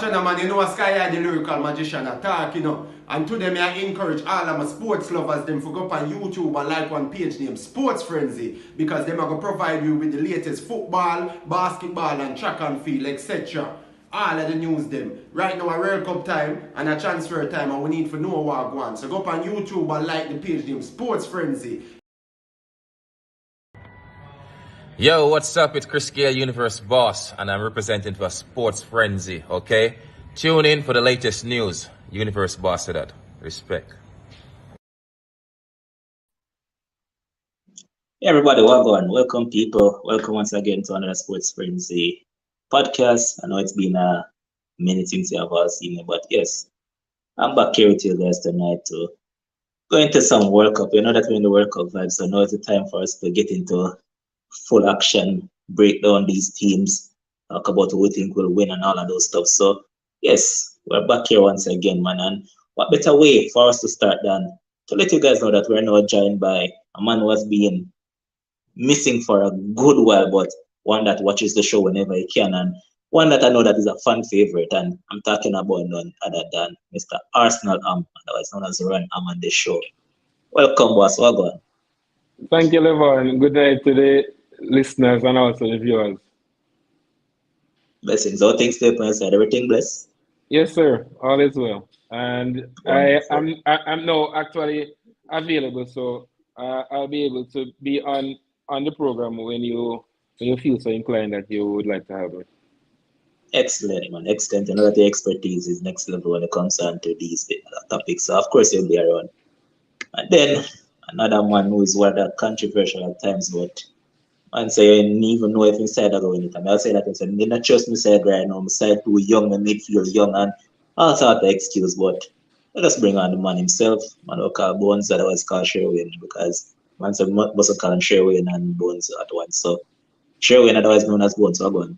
watch on man, you know Sky the lyrical magician attack, you know. And today I encourage all of my sports lovers them to go up on YouTube and like one page named Sports Frenzy because them are going to provide you with the latest football, basketball and track and field, etc. All of the news them. Right now a World Cup time and a transfer time and we need to know what go on. So go up on YouTube and like the page named Sports Frenzy. Yo, what's up? It's Chris Gale, Universe Boss, and I'm representing for Sports Frenzy, okay? Tune in for the latest news. Universe Boss said that. Respect. Hey everybody, welcome. Welcome people. Welcome once again to another Sports Frenzy podcast. I know it's been a minute since you have all seen me, but yes, I'm back here with you guys tonight to go into some World Cup. You know that we're in the World Cup vibe, so now it's the time for us to get into full action, break down these teams, talk about who we think will win and all of those stuff. So yes, we're back here once again, man. And what better way for us to start than to let you guys know that we're now joined by a man who has been missing for a good while, but one that watches the show whenever he can, and one that I know that is a fan favorite. And I'm talking about none other than Mr. Arsenal otherwise known as Ron on the show. Welcome, boss. Welcome. Thank you, Levon. Good night to the listeners and also the viewers. Blessings. All things stay on side. Everything blessed? Yes, sir. All is well. And I'm now actually available, so I'll be able to be on the program when you feel so inclined that you would like to have me. Excellent, man. Excellent. I know that the expertise is next level when it comes down to these topics. So, of course, you'll be around. And then another man who is one that controversial at times, but man say you didn't even know if inside are going it. And I'll say that I said, I not trust my side right now. My side too young, my midfield young, and all sort of excuse. But let us bring on the man himself. Man who call Bones, otherwise called Sherwin, because man said must call him Sherwin and Bones at once. So Sherwin, otherwise known as Bones, so go on.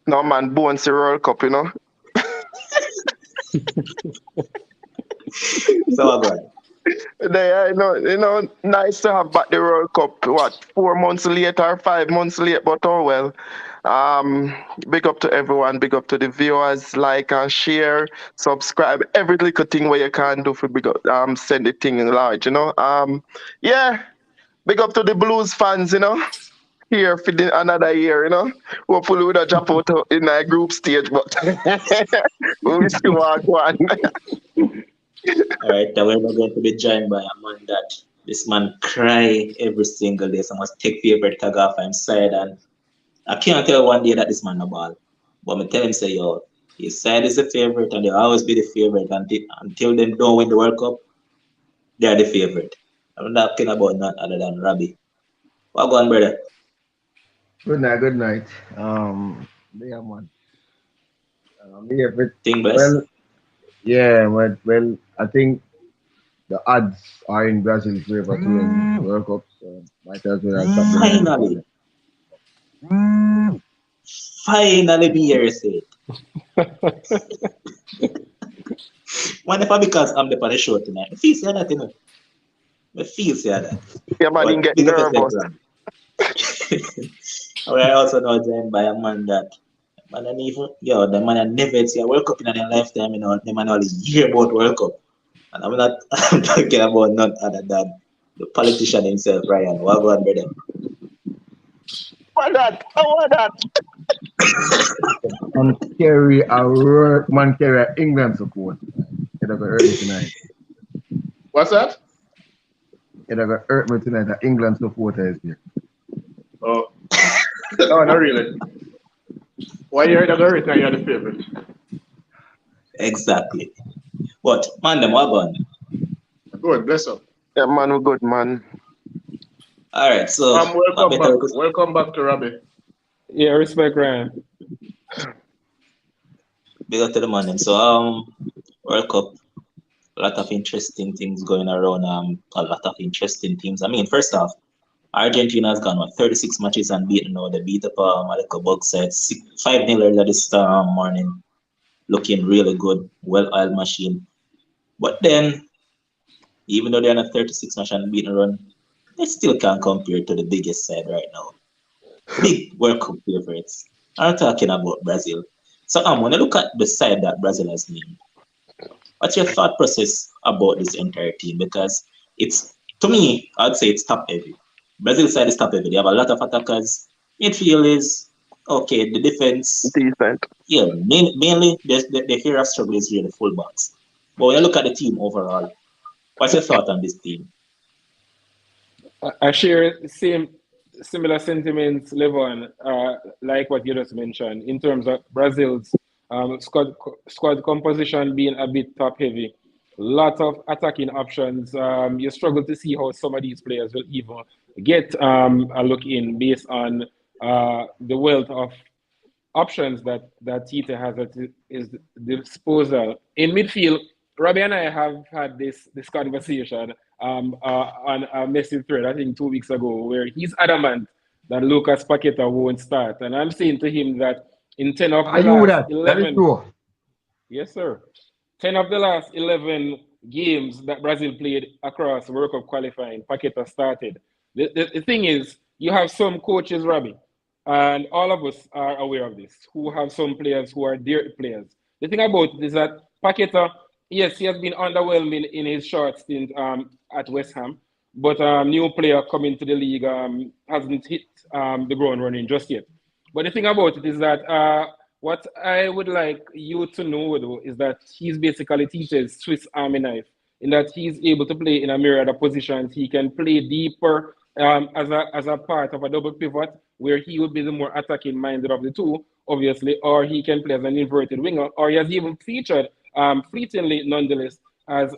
No man, Bones the World Cup, you know. So go on. You know, nice to have back the World Cup. What, 4 months late or 5 months late? But oh well. Big up to everyone. Big up to the viewers. Like and share, subscribe. Every little thing where you can do for big up. Send the thing in large. You know. Yeah. Big up to the Blues fans. You know. Here for another year. You know. Hopefully we don't jump out in a group stage, but we'll see what one. All right, we're not going to be joined by a man that this man cry every single day. So I must take favorite tag off him side, and I can't tell one day that this man no ball. But I tell him say yo, his side is the favorite and they'll always be the favorite until them don't win the World Cup, they're the favorite. I'm not talking about none other than Robbie. What go on, brother? Good night, good night. Yeah, man. Thing bless. Well, I think the odds are in Brazil's favor to win the World Cup, so might as well stop. Finally, be here, say. Whenever because I'm the for the show tonight, I feel say that, you know. I feel say that. Yeah, man, didn't get nervous. I also know joined by a man that man and even the man that never see a World Cup in their lifetime, you know, the man only hear about World Cup. And I'm talking about none other than the politician himself, Ryan. What go on, brother? What that? Man carry a England support. It's gonna hurt me tonight. What's that? It's gonna hurt me tonight. The England supporter is here. Oh, no, not really. Why you're the hurt now? You're the favorite. Exactly. But man, them what gone? Good, bless up. Yeah, man, we're good, man. All right, so welcome back to Robbie. Yeah, respect, Ryan. Big up to the man. Them. So World Cup, a lot of interesting things going around. A lot of interesting teams. I mean, first off, Argentina has gone 36 matches unbeaten now. They beat up Malika Bugside 5-0 earlier this morning. Looking really good, well-oiled machine. But then, even though they're on a 36 match unbeaten run, they still can't compare to the biggest side right now. Big World Cup favorites. I'm talking about Brazil. So when you look at the side that Brazil has named, what's your thought process about this entire team? Because it's, to me, I'd say it's top heavy. Brazil side is top heavy. They have a lot of attackers. Midfield is okay. The defense, Decent. yeah, mainly the area of struggle is really the fullbacks. But when you look at the team overall, what's your thought on this team? I share similar sentiments, Levon, like what you just mentioned, in terms of Brazil's squad composition being a bit top heavy. Lot of attacking options. You struggle to see how some of these players will even get a look in based on the wealth of options that Tite has at his disposal. In midfield, Robbie and I have had this conversation on a message thread, I think 2 weeks ago, where he's adamant that Lucas Paqueta won't start. And I'm saying to him that in 10 of Are the you last that? That is 11, true. yes, sir, 10 of the last 11 games that Brazil played across World Cup qualifying, Paqueta started. The thing is, you have some coaches, Robbie, and all of us are aware of this, who have some players who are their players. The thing about it is that Paqueta, yes, he has been underwhelming in his short stint at West Ham, but new player coming to the league hasn't hit the ground running just yet. But the thing about it is that what I would like you to know, though, is that he's basically Tite's Swiss Army knife, in that he's able to play in a myriad of positions. He can play deeper as a part of a double pivot, where he would be the more attacking minded of the two, obviously, or he can play as an inverted winger, or he has even featured fleetingly, nonetheless, as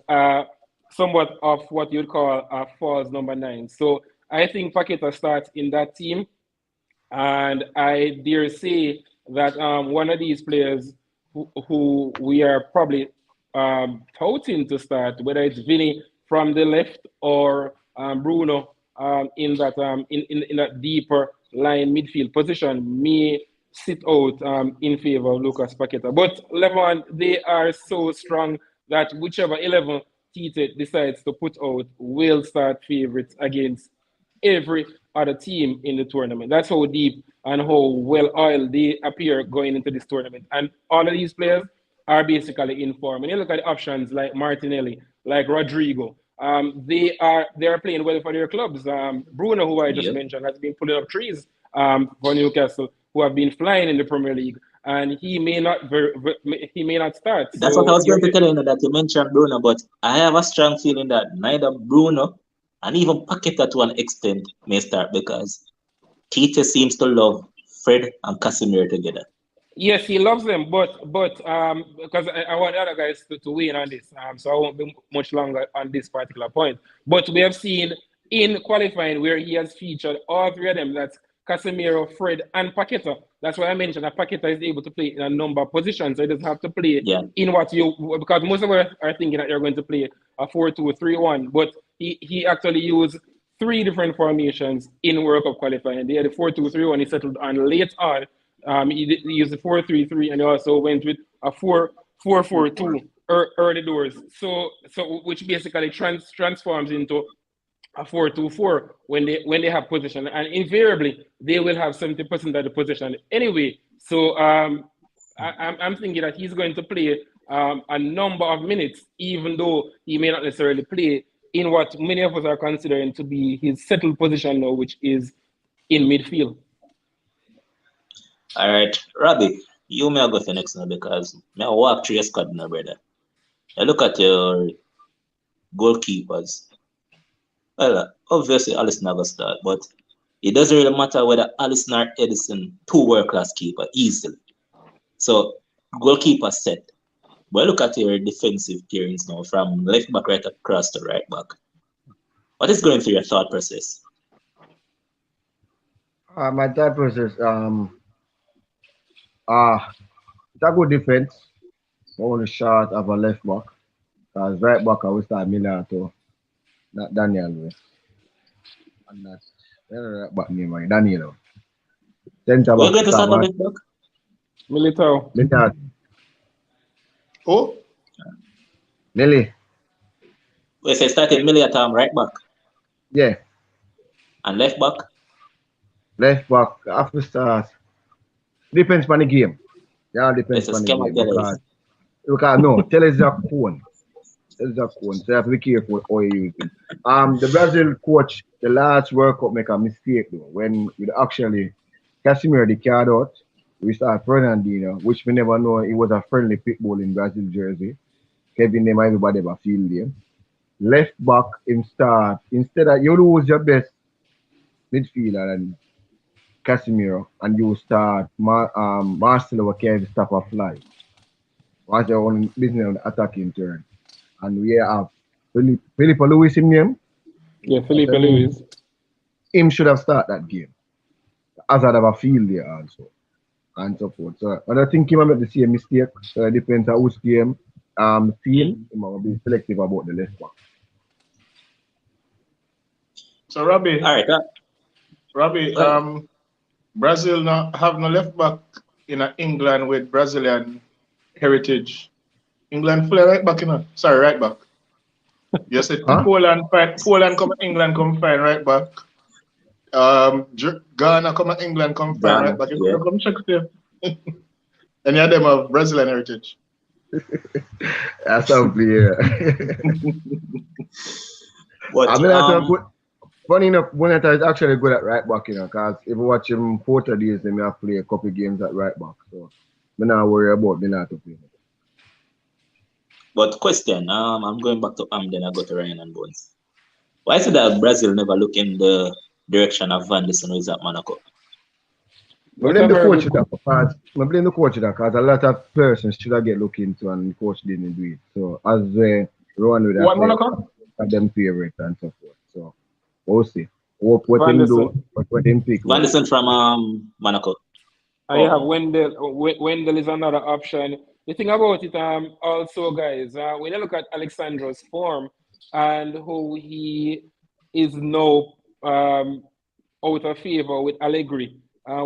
somewhat of what you'd call a false number 9. So I think Paqueta starts in that team, and I dare say that one of these players who we are probably touting to start, whether it's Vinny from the left or Bruno in that deeper line midfield position, may sit out in favor of Lucas Paqueta. But Levon, they are so strong that whichever 11 Tite decides to put out will start favorites against every other team in the tournament. That's how deep and how well oiled they appear going into this tournament. And all of these players are basically in form. And you look at the options like Martinelli, like Rodrigo, they are playing well for their clubs. Bruno, who I just Yep. mentioned, has been pulling up trees for Newcastle, who have been flying in the Premier League, and he may not start. That's what I So was going to tell you, that you mentioned Bruno, but I have a strong feeling that neither Bruno and even Paqueta to an extent may start because Tite seems to love Fred and Casemiro together. yes, he loves them, but because I want the other guys to weigh in on this, so I won't be much longer on this particular point. But we have seen in qualifying where he has featured all three of them. That's Casemiro, Fred, and Paqueta. That's why I mentioned that Paqueta is able to play in a number of positions. So he doesn't have to play Yeah. in what you, because most of us are thinking that you're going to play a 4-2-3-1, but he actually used three different formations in World Cup qualifying. They had the 4-2-3-1 he settled on late on. He used the 4-3-3 and he also went with a 4-4-2 early doors. So which basically transforms into a 4-2-4 when they have possession, and invariably they will have 70% of the possession anyway. So I'm thinking that he's going to play a number of minutes, even though he may not necessarily play in what many of us are considering to be his settled position now, which is in midfield. All right, Robbie, you may go for next now because may I walk through your squad now, brother. I look at your goalkeepers. Well, obviously Alisson never start, but it doesn't really matter whether Alisson or Edison, two world-class keeper easily. So goalkeeper set. But look at your defensive pairings now from left back right across to right back. What is going through your thought process? My thought process, it's a good defense. I want to shot of a left back. Because right back, I will start Miller to not Daniel. And that, right back name, right? Daniel. Center We're back, going to start on Savan. left back? Militao. Miller. Oh, Nelly. We say starting Miliatam right back Yeah. and left back. Left back, after start. Depends on the game. Yeah, depends It's a on the scam game of because no, tell is a cone. Tell is a cone. So you have to be careful how you use it. The Brazil coach, the last World Cup make a mistake though. When we actually Casemiro the card out, we start Fernandinho, which we never know he was a friendly pitbull in Brazil jersey. Kevin them everybody ever feel them. Left back him start instead of you lose your best midfielder and Casemiro and you start Marcelo will carry the stop a fly. What's your own business on the attacking turn? And we have Philippe Lewis in name. Yeah, I Felipe mean, Luis. him should have started that game. Hazard have a field there also and so forth. So and I think he might make the same mistake. So it depends on which game seen. He might be selective about the left back. So Robbie, All right. Robbie, Well, Brazil have no left back in England with Brazilian heritage. England play right back, Sorry, right back. You said Huh? Poland come England come find right back. Ghana come England come find Ghana, right back. You yeah. come check there. Any of them have Brazilian heritage. That's a player. But I mean, that's a good. Funny enough, Bonetta is actually good at right back, because if you watch him Portuguese, they may have played a couple games at right back. So, I'm not worried about me not to play. but question, I'm going back to then I go to Ryan and Bones. Why is it that Brazil never look in the direction of Van Nistelrooy who is at Monaco? I blame the coach that because a lot of persons should have get looked into and the coach didn't do it. So as Rowan with What Monaco? them favorite and so forth. So we'll see. What Van him der do, what him pick. Van Nistelrooy from Monaco. And you have Wendell. Wendell is another option. The thing about it, also, guys, when you look at Alexandro's form and how he is now out of favor with Allegri,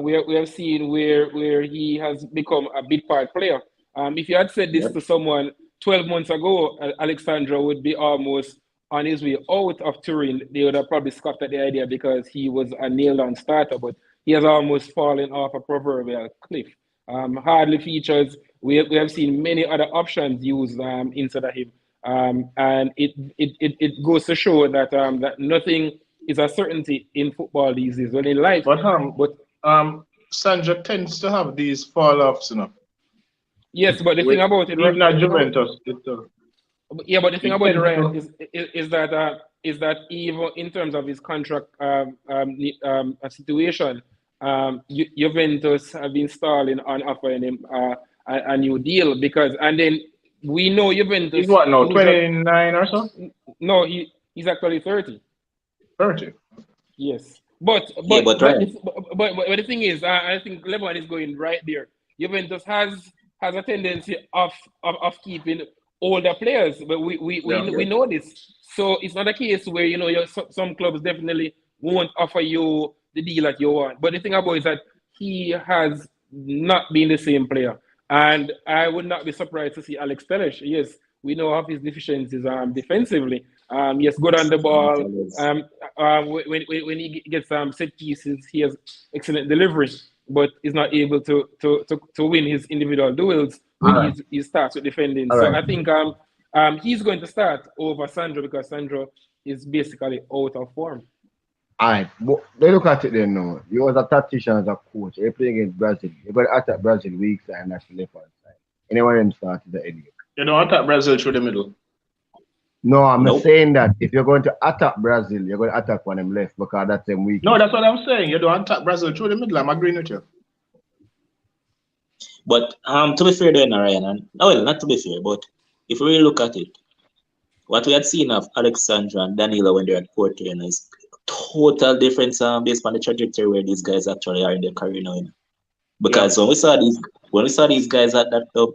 we have seen where he has become a big part player. If you had said this to someone 12 months ago, Alexandro would be almost on his way out of Turin. They would have probably scoffed at the idea because he was a nailed-on starter, but he has almost fallen off a proverbial cliff. Hardly features. We have seen many other options used instead of him, and it goes to show that that nothing is a certainty in football these days. Well, in life, But Sandra tends to have these fall offs, yes, but the thing about it, even at Juventus, yeah, but the thing about it, Ryan, to... is that even in terms of his contract situation, Juventus have been stalling on offering him a new deal because, and then we know Juventus. He's what now, 29 or so? No, he's actually 30. 30. Yes, but the thing is, I think LeBron is going right there. Juventus has a tendency of keeping older players, but we know this. So it's not a case where some clubs definitely won't offer you the deal that you want. But the thing about it is that he has not been the same player, and I would not be surprised to see Alex Telles. Yes, we know of his deficiencies defensively. Yes, good on the ball. When he gets set pieces, he has excellent delivery, but is not able to win his individual duels when he starts with defending. So I think he's going to start over Sandro because Sandro is basically out of form. All right, but they look at it then now. You as a tactician, as a coach, you play against Brazil. You got to attack Brazil weak side and that's the left hand side. Anyone them start is the idiot. You don't attack Brazil through the middle. No, I'm not saying that. If you're going to attack Brazil, you're going to attack one them left because that's them weak. No, that's what I'm saying. You don't attack Brazil through the middle. I'm agreeing with you. But to be fair then, Ryan, and well, not to be fair, but if we really look at it, what we had seen of Alexandra and Danilo when they're at Porto is total difference based on the trajectory where these guys actually are in their career now. Because when we saw these guys at that club,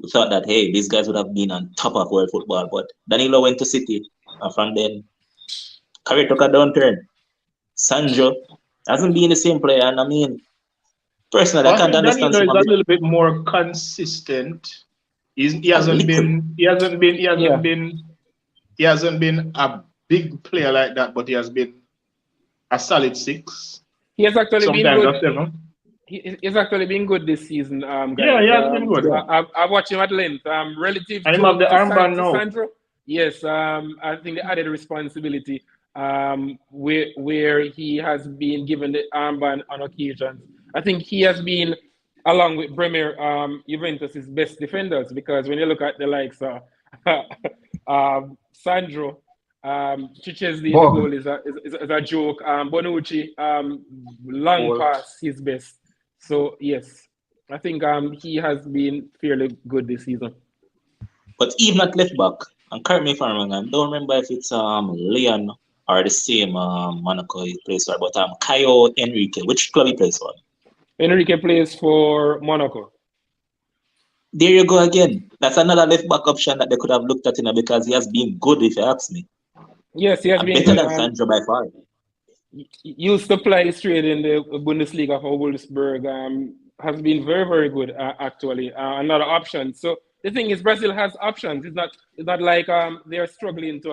we thought that hey, these guys would have been on top of world football. But Danilo went to City, and from then career took a downturn. Sandro hasn't been the same player, and I mean, personally, I can't understand. Danilo is a little bit more consistent. He hasn't been a big player like that, but he has been a solid 6. He has actually sometimes been good. A 7. He's actually been good this season, Yeah, guys. he has been good. Yeah. I've watched him at length. Relative And him have the armband to now. Sandro, yes. I think the added responsibility, where he has been given the armband on occasions. I think he has been, along with Bremer, Juventus's best defenders, because when you look at the likes of Sandro, Chichesney, the Bog. goal is a joke. Bonucci, long Goal. pass, his best. So yes, I think he has been fairly good this season. But even at left back, and correct me if I'm wrong, I don't remember if it's Leon or the same Monaco he plays for, but Caio Enrique, which club he plays for? Enrique plays for Monaco. There you go again. That's another left back option that they could have looked at, because he has been good, if you ask me. Yes, he has And been better good. than Sandro by far. He used to play straight in the Bundesliga for Wolfsburg. Has been very, very good, actually. Another option. So the thing is, Brazil has options. It's not like they're struggling to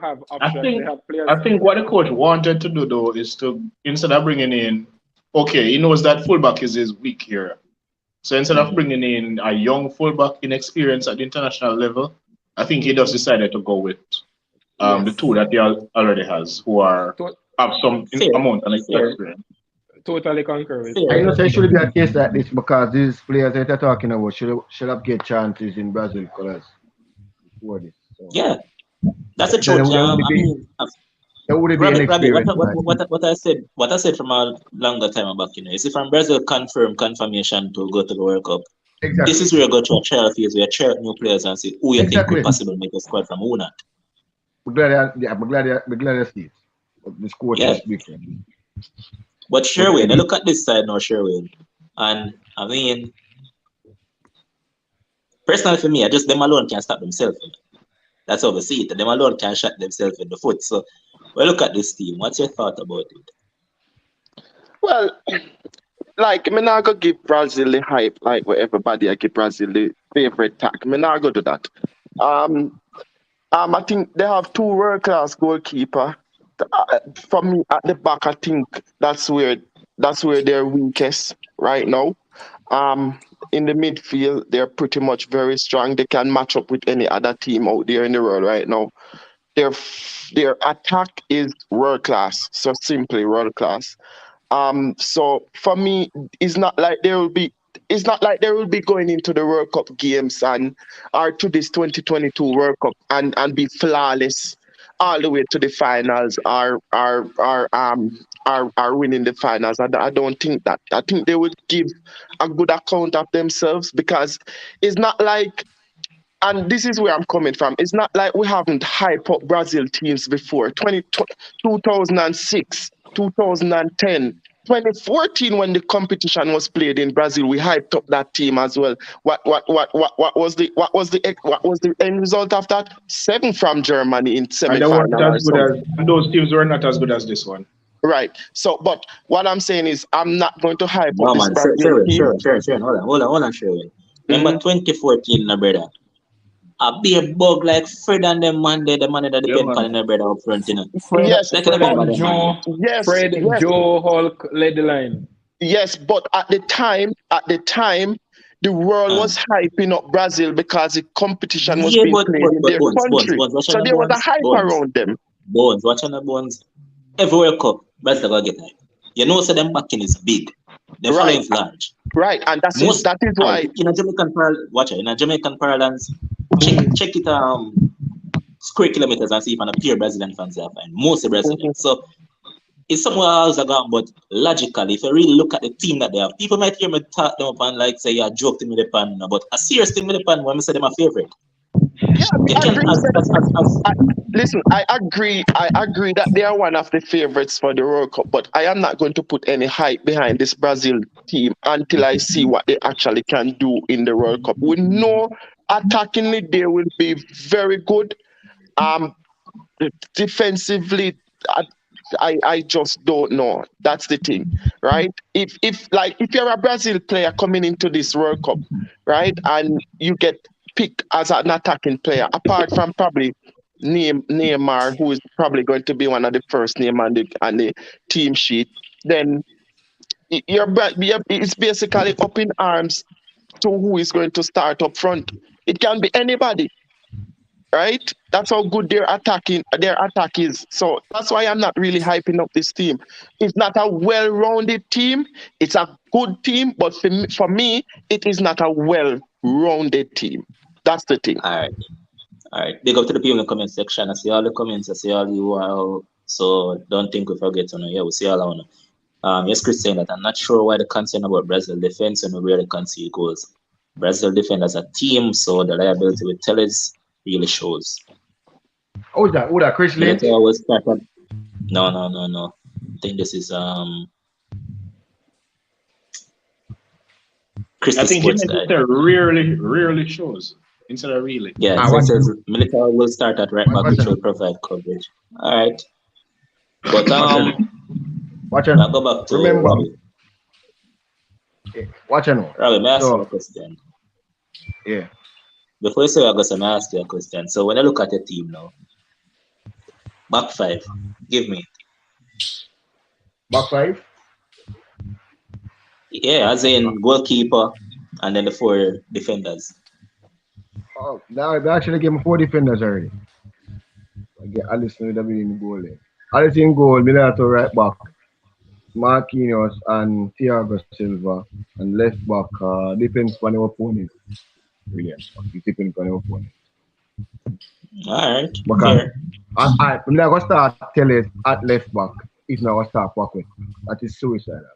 have options. They have players. I think what the coach wanted to do though is to, instead of bringing in, okay, he knows that fullback is his weak area. So instead of bringing in a young fullback inexperienced at the international level, I think he just decided to go with the two that he already has, who are have some amount of experience. Totally concur with. I know it should be a case like this because these players that you're talking about should have get chances in Brazil colors before this. So. Yeah, that's a truth. There would be an experience. What I said from a longer time back, is if from Brazil confirmation to go to the World Cup. Exactly. This is where you go to a trial phase where you try out new players and see who you think could possibly make a squad from who not. I'm glad you see it. But the score is different. But Sherwin, I look at this side now, Sherwin. And I mean, personally for me, them alone can stop themselves. That's how we see it. Them alone can shot themselves in the foot. So, when look at this team, what's your thought about it? Well, like, I'm not going to give Brazil the hype, like where everybody I give Brazil the favorite tag. I'm not going to do that. I think they have two world-class goalkeeper. For me, at the back, I think that's where they're weakest right now. In the midfield, they're pretty much very strong. They can match up with any other team out there in the world right now. Their attack is world class, so simply world class. So for me, it's not like they will be going into the World Cup games or to this 2022 World Cup and be flawless all the way to the finals or winning the finals. I don't think that. I think they would give a good account of themselves because it's not like, and this is where I'm coming from, it's not like we haven't hyped up Brazil teams before. 2006, 2010, 2014, when the competition was played in Brazil, we hyped up that team as well. What was the end result of that? 7 from Germany in semi-final. Those teams were not as good as this one. Right. So, but what I'm saying is, I'm not going to hype up this Brazil team. Sure. Hold on, Sherwin. Remember 2014, my brother? A beer bug like Fred and them man, the man that depend on their brother up front, Fred, Joe, Hulk led the line. Yes, but at the time, the world was hyping up Brazil because the competition was being played in their country. So there was a hype around them. Watching the Bones. Every World Cup, Brazil gonna get hype. You know, so them backing is big. The following is large. Right, and that is why in a Jamaican parlance, check it square kilometers and see if a pure Brazilian fans are fine. Most Brazilians. So it's somewhere else again, but logically, if you really look at the team that they have, people might hear me talk them up and like say a joke thing with the pan, but a serious thing with the pan when I say them a favorite. Listen, I agree that they are one of the favorites for the World Cup, but I am not going to put any hype behind this Brazil team until I see what they actually can do in the World Cup. We know attackingly they will be very good. Defensively, I just don't know. That's the thing, right? If you're a Brazil player coming into this World Cup, right, and you get picked as an attacking player, apart from probably Neymar, who is probably going to be one of the first name on the team sheet, then it's basically up in arms to who is going to start up front. It can be anybody, right? That's how good their attack is. So that's why I'm not really hyping up this team. It's not a well-rounded team. It's a good team, but for me, it is not a well-rounded team. That's the thing. All right. Big up to the people in the comment section. I see all the comments. I see all you are. So don't think we forget. Yeah, we see all on. Yes, Chris saying that I'm not sure why the concern about Brazil defense and where they concede goals. Brazil defend as a team, so the liability with Tellez really shows. Who's that? Chris Lynch? No. I think this is Chris. I think Militao rarely shows instead of really. Yeah, so it says Militao will start at right back, which will provide coverage. All right, but watch it. I'll go back to Robbie. Watch it. Robbie, may I ask you a question? Yeah. Before you say I guess I'm gonna ask you a question. So when I look at the team now, back five, give me. Back five? Yeah, as in goalkeeper and then the 4 defenders. Oh, now they actually gave me 4 defenders already. I get Alice in the goal there. Alice in goal, Militao right back, Marquinhos and Thiago Silva, and left back depends on your opponent. Brilliant. It depends on your opponent. All right. Because I'm not gonna start Tellez at left back. If not gonna start Paquet. That is suicidal.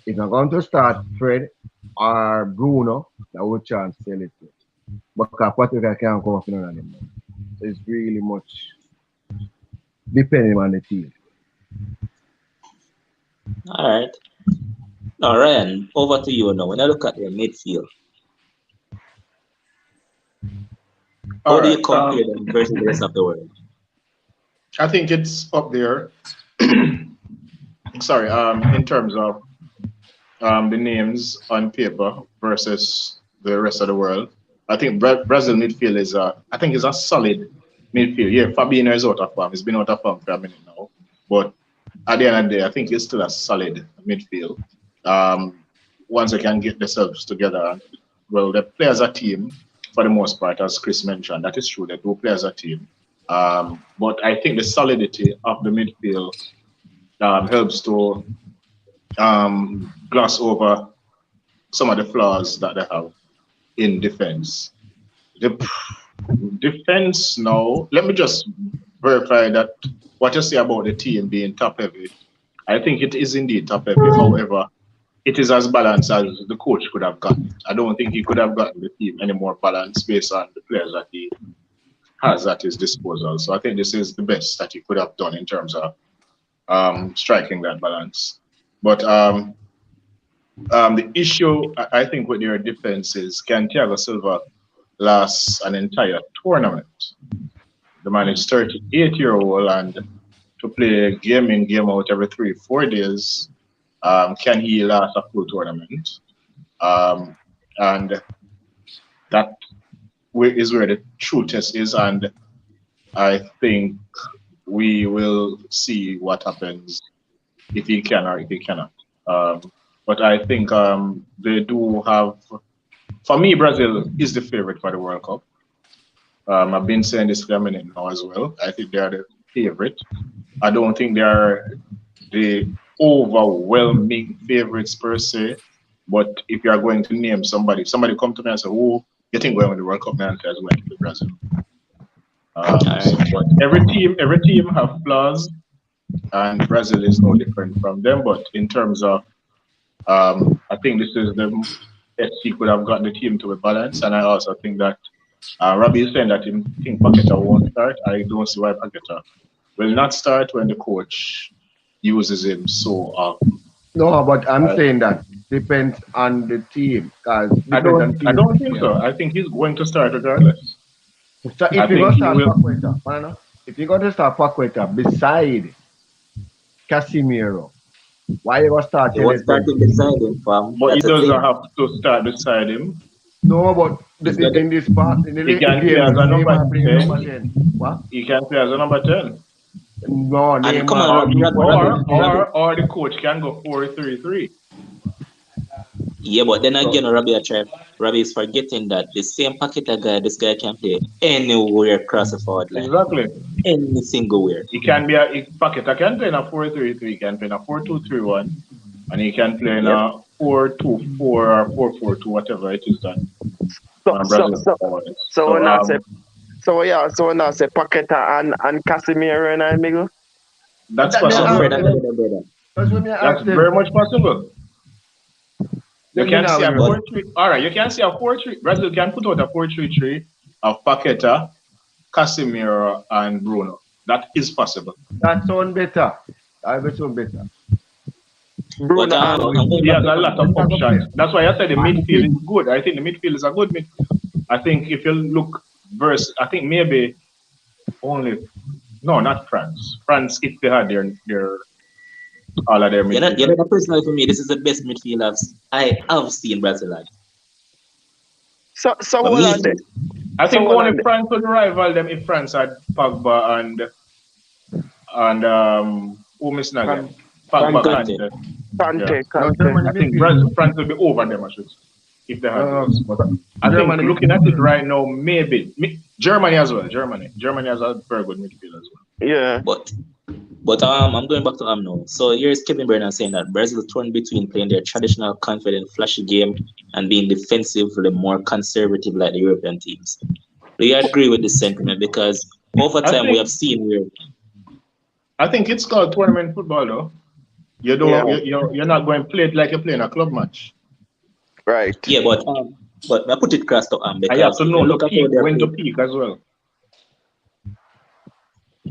If I'm going to start Fred or Bruno, that would chance Tellez. Because Paquet can't come up in on him. So it's really much depending on the team. All right. Now, Ryan, over to you now. When I look at your midfield, how do you compare them versus the rest of the world? I think it's up there. Sorry, in terms of the names on paper versus the rest of the world. I think Brazil midfield is a solid midfield. Yeah, Fabinho is out of form. He's been out of form for a minute now. But at the end of the day, I think it's still a solid midfield. Once they can get themselves together, well, they play as a team for the most part, as Chris mentioned. That is true. They do play as a team. But I think the solidity of the midfield helps to gloss over some of the flaws that they have in defense. The defense now, let me just verify that what you say about the team being top heavy, I think it is indeed top heavy. However, it is as balanced as the coach could have gotten it. I don't think he could have gotten the team any more balanced based on the players that he has at his disposal. So I think this is the best that he could have done in terms of striking that balance. But the issue, I think, with their defense is, can Thiago Silva last an entire tournament? The man is 38-year-old, and to play game in, game out every 3-4 days, can he last a full tournament? And that is where the true test is, and I think we will see what happens if he can or if he cannot. But I think they do have, for me, Brazil is the favorite for the World Cup. I've been saying this for a minute now as well. I think they are the favorite. I don't think they are the overwhelming favorites per se. But if you are going to name somebody come to me and say, "Who you think going to the World Cup?" My answer is going to be Brazil. But every team have flaws, and Brazil is no different from them. But in terms of, I think this is the best he could have gotten the team to a balance, and I also think that Robbie is saying that he think Paqueta won't start. I don't see why Paqueta will not start when the coach uses him so often. No, but I'm saying that depends on the team. Cause I don't think so. I think he's going to start regardless. So if you're going to start Paqueta beside Casemiro, why you going to start him? Beside him, fam. But he doesn't have to start beside him. No, but in this part, in the he can play as a number 10. What? He can play as a number 10. No, And come Neymar. on, Or the coach can go 4-3-3. yeah, but then again, Robbie is forgetting that the same Paqueta guy, this guy can play anywhere across the forward line. Exactly. Any single where. He can be Paqueta can play in a 4-3-3, he can play in a 4-2-3-1, and he can play in a 4-2-4 or 4-4-2, whatever it is that So when I say Paqueta and Casemiro and amigo. That's That- possible. That's what me That's asked them. very much possible. You Then can me see now a know. 4-3. All right, you can see a 4-3. Brazil can put out a 4-3-3 of Paqueta, Casemiro, and Bruno. That is possible. That sound better. I will sound better. But He has a lot of options. That's why I said the midfield is good. I think the midfield is a good midfield. I think if you look I think maybe not France. France, if they had their all of their midfield. You know, personally for me, this is the best midfield I have seen Brazil at. So hold on there. I think only France would rival them if France had Pogba and who missing again? Pogba, Kante. I think France will be over them, I should say, if they had. I think looking at it right now, maybe Germany as well. Germany has a very good midfield as well. Yeah. But I'm going back to now. So here's Kevin Bernard saying that Brazil torn between playing their traditional, confident, flashy game and being defensively more conservative like the European teams. Do you agree with this sentiment? Because over time we have seen where. I think it's called tournament football, though. You're not going to play it like you're playing a club match. Right. Yeah, but I put it cross to because I have to know when to peak as well.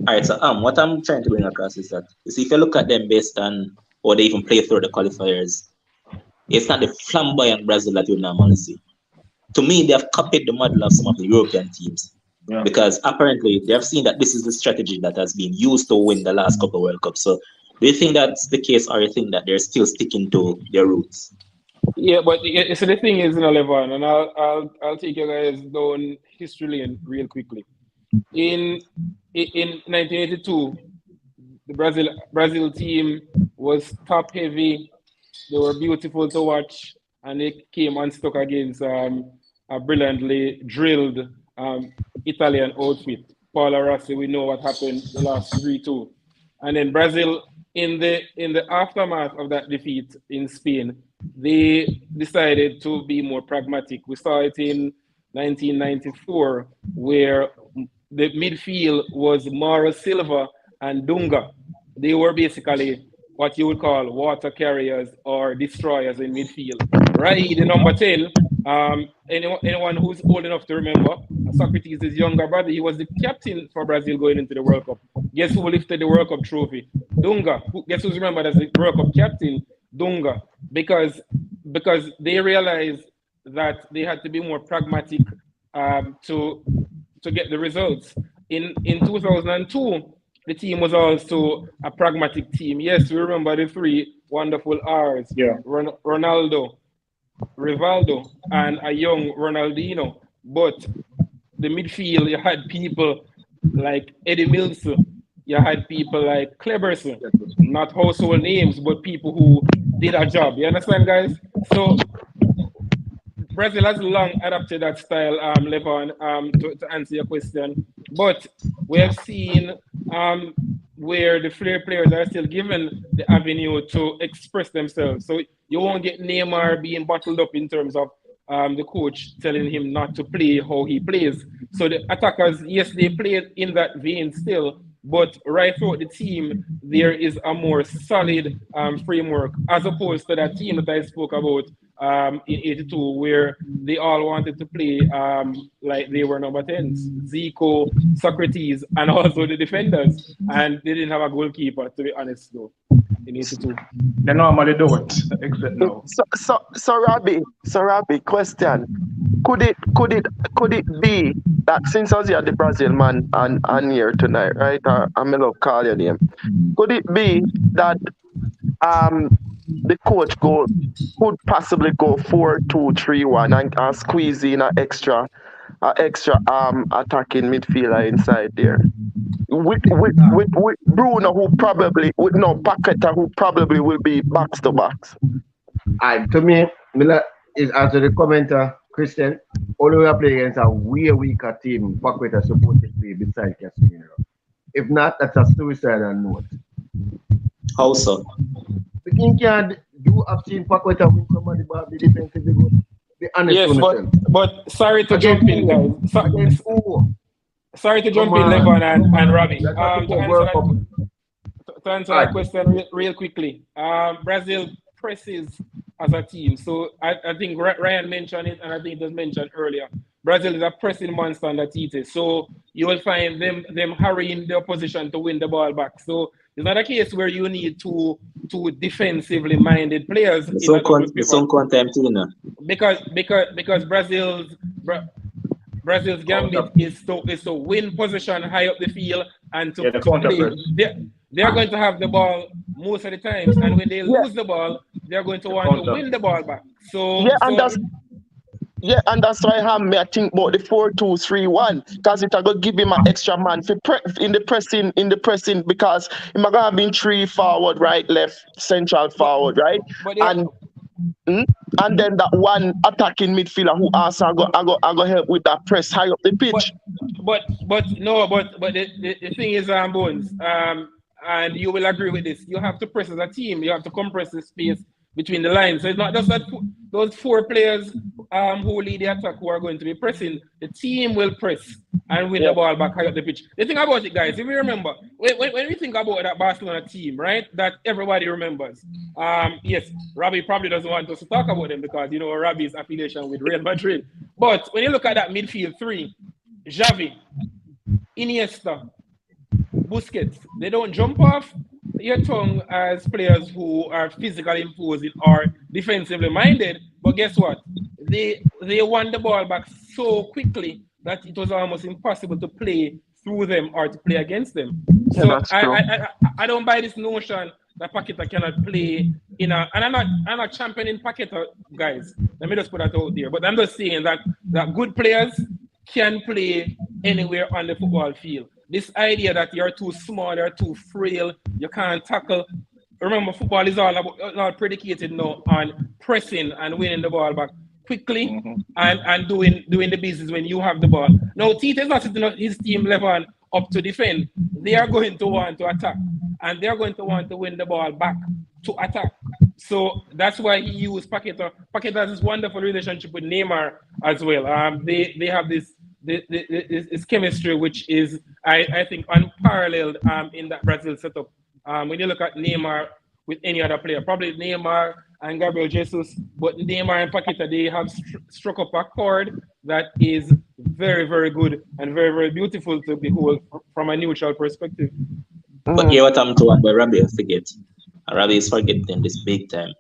Alright, so what I'm trying to bring across is that you see, if you look at them based on how they even play through the qualifiers, it's not the flamboyant Brazil that you normally see. To me, they have copied the model of some of the European teams. Yeah. Because apparently they have seen that this is the strategy that has been used to win the last couple of World Cups. So do you think that's the case, or you think that they're still sticking to their roots? Yeah, but so the thing is, Levon, and I'll take you guys down history lane real quickly. In 1982, the Brazil team was top heavy. They were beautiful to watch, and they came unstuck against a brilliantly drilled Italian outfit. Paolo Rossi, we know what happened the last 3-2. And then Brazil, in the aftermath of that defeat in Spain, they decided to be more pragmatic. We saw it in 1994, where the midfield was Mauro Silva and Dunga. They were basically what you would call water carriers or destroyers in midfield. Rai, the number 10, anyone who's old enough to remember, Socrates' younger brother, he was the captain for Brazil going into the World Cup. Guess who lifted the World Cup trophy? Dunga. Guess who's remembered as the World Cup captain? Dunga. Because they realized that they had to be more pragmatic to get the results. In 2002, the team was also a pragmatic team. Yes, we remember the three wonderful R's. Yeah. Ronaldo, Rivaldo, and a young Ronaldinho. But the midfield, you had people like Eddie Mills, you had people like Kleberson, not household names, but people who did a job. You understand, guys? So Brazil has long adapted that style, Levon, to answer your question. But we have seen where the flair players are still given the avenue to express themselves. So you won't get Neymar being bottled up in terms of the coach telling him not to play how he plays. So the attackers, yes, they play in that vein still, but right throughout the team, there is a more solid framework, as opposed to that team that I spoke about in 82, where they all wanted to play like they were number 10s, Zico, Socrates, and also the defenders. And they didn't have a goalkeeper, to be honest, though, in 82. They normally do it, except now. So Robbie, question. Could it be that since I was here the Brazil man and here tonight, right? I may love call your name. Could it be that the coach could possibly go 4-2-3-1 and squeeze in an extra attacking midfielder inside there? with Bruno, who probably with no Paqueta, who probably will be box to box. To me, is as the commenter, Christian, all we are playing against a way weaker team. Paqueta supposed to play beside Casemiro. If not, that's a suicidal note. How so? The king can do. I've seen Paqueta win somebody but be defensively good. Be honest Yes, with myself. but sorry to jump in, guys. Against who? Sorry to jump in, Levon and Robbie. To answer that question real quickly, Brazil presses as a team. So I think Ryan mentioned it, and I think it was mentioned earlier. Brazil is a pressing monster under Tite. So you will find them hurrying the opposition to win the ball back. So it's not a case where you need two defensively minded players. Some time too, you know. Because Brazil's gambit is to win possession high up the field and to play. They're going to have the ball most of the times, and when they lose the ball, they're going to want to win the ball back. And that's why I think about the 4-2-3-1, because it's going to give him an extra man in the pressing because he's going to have been 3 forward, right, left, central forward, right? And then that one attacking midfielder who also I go help with that press high up the pitch. But the thing is, Bones, and you will agree with this. You have to press as a team. You have to compress the space between the lines. So it's not just that those 4 players who lead the attack who are going to be pressing. The team will press and win the ball back high up the pitch. The thing about it, guys, if you remember, when we think about that Barcelona team, right, that everybody remembers, yes, Robbie probably doesn't want us to talk about them because, you know, Robbie's affiliation with Real Madrid. But when you look at that midfield 3, Xavi, Iniesta, Busquets, they don't jump off your tongue as players who are physically imposing or defensively minded, but guess what? They won the ball back so quickly that it was almost impossible to play through them or to play against them. So I don't buy this notion that Paqueta cannot play and I'm not championing Paqueta, guys. Let me just put that out there. But I'm just saying that good players can play anywhere on the football field. This idea that you're too small, you're too frail, you can't tackle. Remember, football is all predicated now on pressing and winning the ball back quickly and doing the business when you have the ball. Now, Tite is not sitting his team level up to defend. They are going to want to attack, and they're going to want to win the ball back to attack. So that's why he used Paqueta. Paqueta has this wonderful relationship with Neymar as well. They have this chemistry, which is, I think, unparalleled in that Brazil setup. When you look at Neymar with any other player, probably Neymar and Gabriel Jesus, but Neymar and Paqueta, they have struck up a chord that is very, very good and very, very beautiful to behold from a neutral perspective. But yeah, what I'm talking about, Robbie, forget. Robbie is forgetting this big time.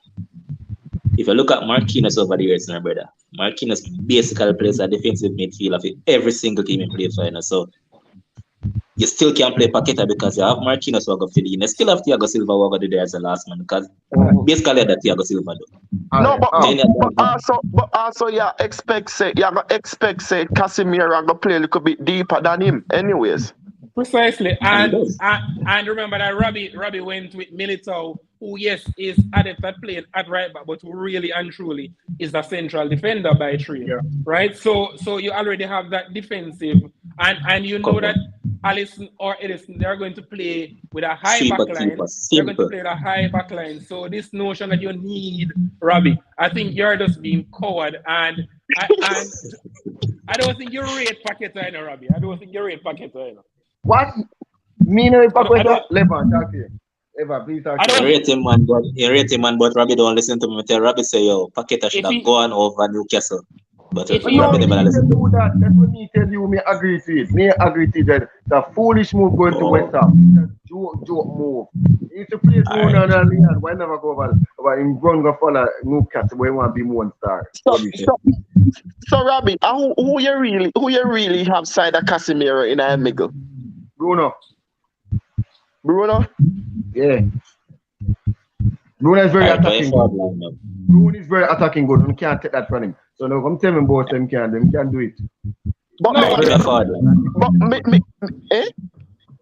If you look at Marquinhos over the years, my brother, Marquinhos basically plays a defensive midfielder for every single team in play for, you know. So you still can't play Paqueta because you have Marquinhos who are going to fill in. You still have Thiago Silva over there as the last man because basically that Thiago Silva do. No, but also yeah, expect Casemiro gonna play a little bit deeper than him, anyways. Precisely, and remember that Robbie went with Militao, who yes is adept at playing at right back, but who really and truly is a central defender by trade, right? So you already have that defensive, and you know that Alisson or Edison, they're going to play with a high back line. They're going to play with a high back line. So this notion that you need Robbie, I think you're just being coward, and I don't think you rate Paqueta, you know, Robbie. I don't think you rate Paqueta, you know. What? Me no Paqueta? Levon, talk to you. Eva, please talk to you. You rate him, man, but Robbie don't listen to me. Tell Robbie say, yo, Paqueta should have gone over Newcastle. But Robbie never listen to me. That's what me tell you, me agree to it. Me agree to that. The foolish move going to West Ham. The joke move. He used to play Bruno and Leon. Why never go over in Brown go follow Newcastle where he want to be one star? So Robbie, who you really have side of Casemiro in our middle? Bruno? Yeah. Bruno is very attacking. Bruno is very attacking good. We can't take that from him. So now come tell me both them can do it. But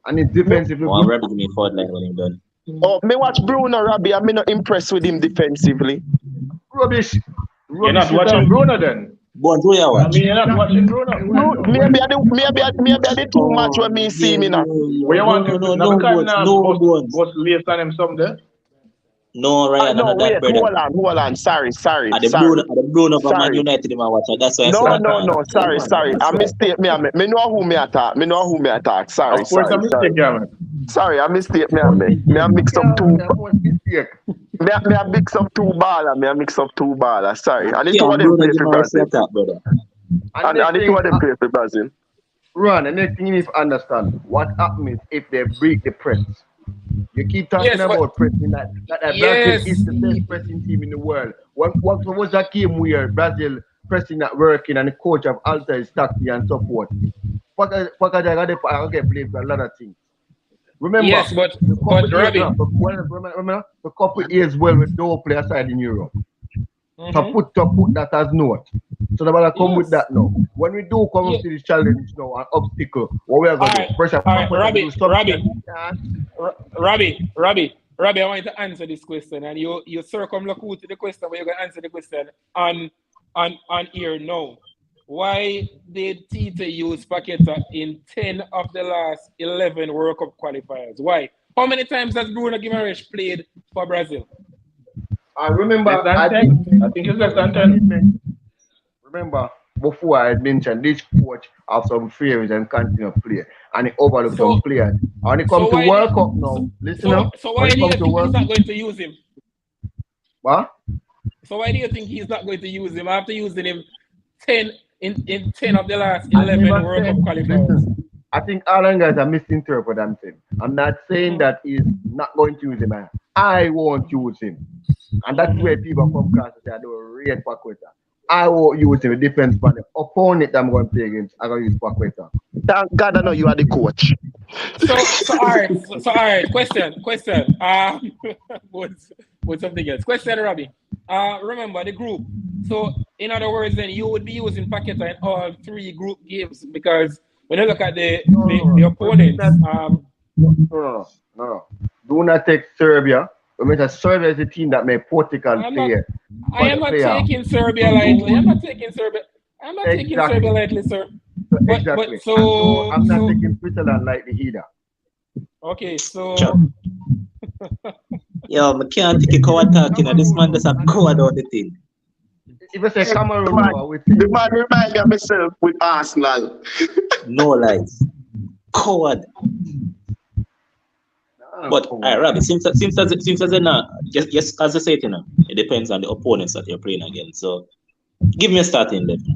And it's defensively Well, good. Robbie give me forward line when he's done. Oh, me watch Bruno Robbie. I'm not impressed with him defensively. Rubbish. You're not Rubbish watching Bruno then. But who you I watch? mean, you're not watching Bruno. Maybe I the two match when me see me now. Where you want him to? No, both waste on him someday. No, Ryan, No, not that wait, brother. hold on. Sorry. At the Bruno for Man United, him I watch. That's why I No, say that. sorry. I mistake me. Me know who me attack. Sorry. Of course, I mistake you, man. Sorry, I mistake me. Me I mix up two. Me I mix up two baller. Sorry. And the two of them play for Brazil. And the two of them play for Brazil. Ron, the next thing you need to understand, what happens if they break the press? You keep talking about pressing that Brazil is the best pressing team in the world. What was that game where Brazil pressing that working and the coach have altered his tactics and so forth? What are they going to get blamed for a lot of things? Remember, yes, but Robbie, remember the couple years well with no play aside in Europe. To put that as note. So the ball come with that now. When we do come to this challenge now, an obstacle, what we are going to do? Pressure. Robbie, I want to answer this question, and you circumlocute the question, but you're going to answer the question on here now. Why did Tite use Paqueta in 10 of the last 11 World Cup qualifiers? Why? How many times has Bruno Guimaraes played for Brazil? I remember. I think it's less than 10. Remember, before I had mentioned this coach have some favors and continue to play, and he overlooked some players. And he comes to World Cup now. Listen up. So why do you think he's not going to use him? What? So why do you think he's not going to use him after using him 10 in 10 of the last 11 World Cup qualifiers? I think all them guys are misinterpreting themselves. I'm not saying that he's not going to use him. I won't use him. And that's where people come across and say, I don't rate Paqueta. I won't use him in defense for the opponent I'm going to play against. I'm going to use Paqueta. Thank God I know you are the coach. So all right. Question. With something else. Question, Robbie. Remember the group. So in other words, then you would be using Paqueta in all 3 group games, because when you look at the opponents, No. Do not take Serbia. Remember, Serbia is a team that made Portugal play. I am not taking Serbia lightly. I'm not taking Serbia lightly, sir. Exactly. So I'm not taking Switzerland lightly either. Okay, so. Yo, I can't take a coward talking. This man does a coward on the thing. If I say Cameroon, the man remind me of myself with Arsenal. No lies. Coward. But Robbie, since as just as I said, it depends on the opponents that you're playing against. So give me a starting left.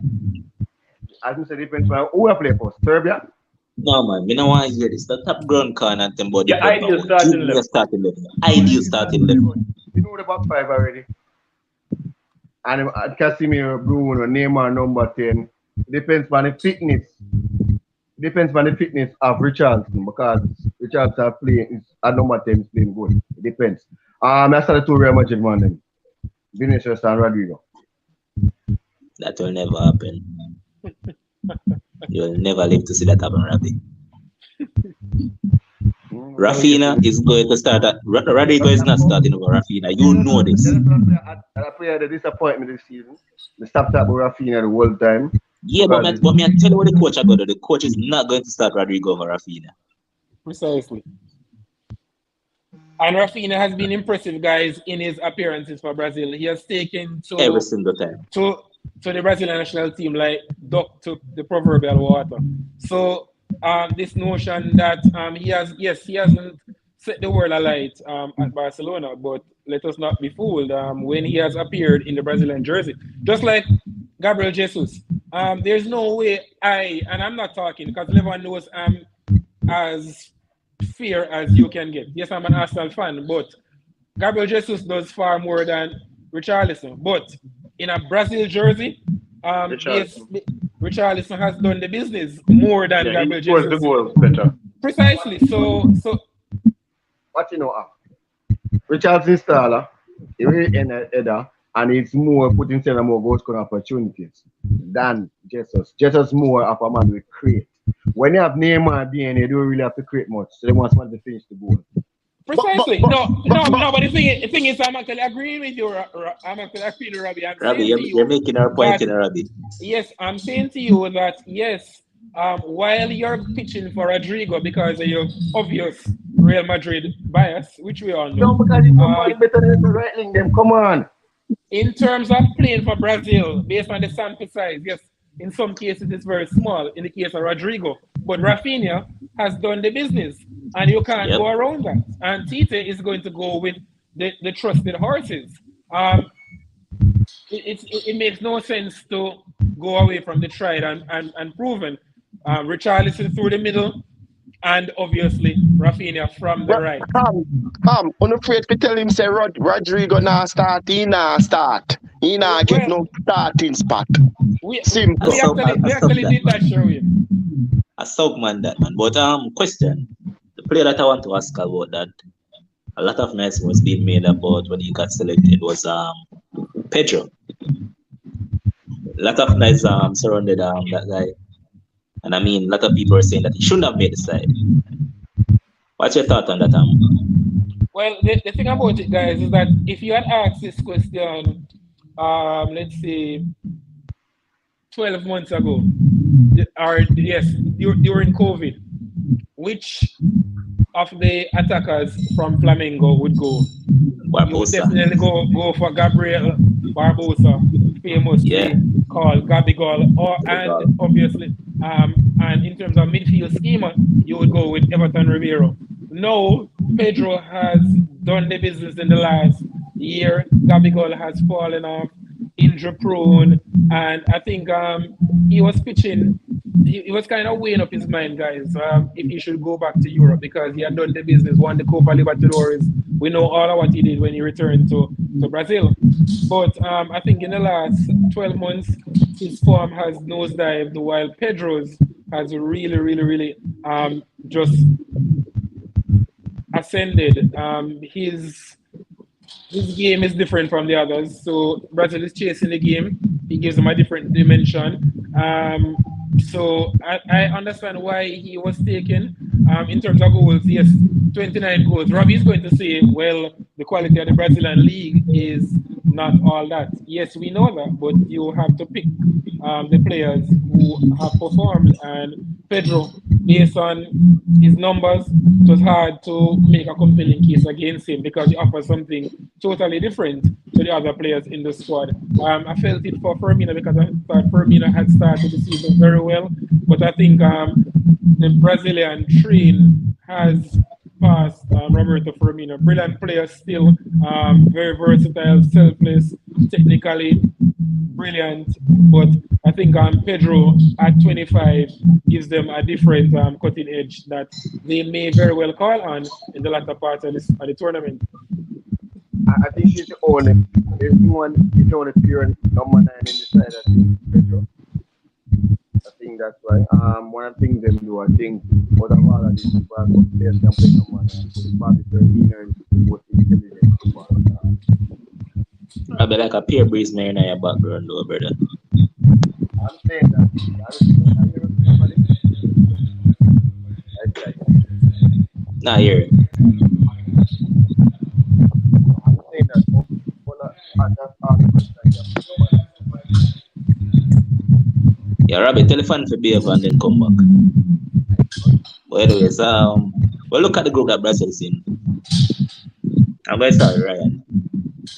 As you said, it depends on who I play for. Serbia? No man, we don't want to hear this. The top ground can and them body. Ideal starting left. Ideal starting left. You know the back 5 already. And Casemiro, Bruno, Neymar, number 10. Depends on the fitness. Depends on the fitness of Richarlison, because Richarlison playing at number 10 is playing good. It depends. I started the 2 Real Madrid man then. Vinicius and Rodrigo. That will never happen. You'll never live to see that happen, Robbie. Rafinha is going to start. Rodrigo is not starting over Rafinha. You know this. I pray the disappointment this season. They stopped talking about Rafinha the whole time. Yeah, but me I tell you what the coach are going to do. The coach is not going to start Rodrigo over Rafinha. Precisely. And Rafinha has been impressive, guys, in his appearances for Brazil. He has taken to every single time to the Brazilian national team like duck to the proverbial water. So this notion that he hasn't set the world alight at Barcelona, but let us not be fooled when he has appeared in the Brazilian jersey. Just like Gabriel Jesus. There's no way and I'm not talking because everyone knows I'm as fair as you can get. Yes, I'm an Arsenal fan, but Gabriel Jesus does far more than Richarlison. But in a Brazil jersey, Richarlison has done the business more than Gabriel Jesus. The goals better. Precisely. So what you know, Richarlison installer, he really in a header, and it's more putting more goal scoring opportunities than Jesus. Jesus more of a man with create. When you have Neymar being, you don't really have to create much. So they want someone to finish the goal. Precisely. But the thing is, I'm actually agreeing with you. I'm actually agreeing with Robbie. I'm Robbie, saying to you're you making our point, that, Robbie. yes, I'm saying to you that, yes, while you're pitching for Rodrigo because of your obvious Real Madrid bias, which we all know. No, because it's no better than the right wing them. Come on. In terms of playing for Brazil, based on the sample size, yes, in some cases it's very small, in the case of Rodrigo. But Rafinha has done the business, and you can't go around that. And Tite is going to go with the trusted horses. It makes no sense to go away from the tried and proven. Richarlison through the middle, and obviously Rafinha from the right. I'm afraid to tell him say Rodrigo nah start, he nah start. He nah get no starting spot. Simple. We actually did that, Sherwin. A man that man. But question. The player that I want to ask about that, a lot of noise was being made about when he got selected was Pedro. A lot of noise surrounded that guy. And I mean, a lot of people are saying that he shouldn't have made the side. What's your thought on that, Well, the thing about it, guys, is that if you had asked this question, let's say 12 months ago, or yes, during COVID, which of the attackers from Flamengo would go? Barbosa. You would definitely go for Gabriel Barbosa, famously called Gabigol, and obviously, and in terms of midfield schema, you would go with Everton Ribeiro. No, Pedro has done the business in the last year. Gabigol has fallen off, injury prone, and I think he was pitching. He was kind of weighing up his mind, guys, if he should go back to Europe because he had done the business, won the Copa Libertadores. We know all of what he did when he returned to Brazil. But I think in the last 12 months, his form has nosedived while Pedro's has really just ascended. His game is different from the others. So Brazil is chasing the game. He gives them a different dimension. So I understand why he was taken. In terms of goals, yes, 29 goals. Robbie is going to say, well, the quality of the Brazilian league is not all that. Yes, we know that, but you have to pick the players who have performed. And Pedro, based on his numbers, it was hard to make a compelling case against him because he offers something totally different to the other players in the squad. I felt it for Firmino because I thought Firmino had started the season very well, but I think the Brazilian train has passed Roberto Firmino. Brilliant player still, very versatile, selfless, technically brilliant, but I think Pedro at 25 gives them a different cutting edge that they may very well call on in the latter part of the tournament. I think he's the only pure number 9 in the side. I think Pedro. I think that's right. One of the things them do, I think, out of all of these players can play number 9. So probably Firmino and what intelligent. I'll be like a peer breeze man in your background, though, brother. I'm saying that. Nah, here. I'm saying that. Yeah, Robbie, telephone for Beaver and then come back. But anyways, well, look at the group that Brazil is in. I'm going to start with Ryan.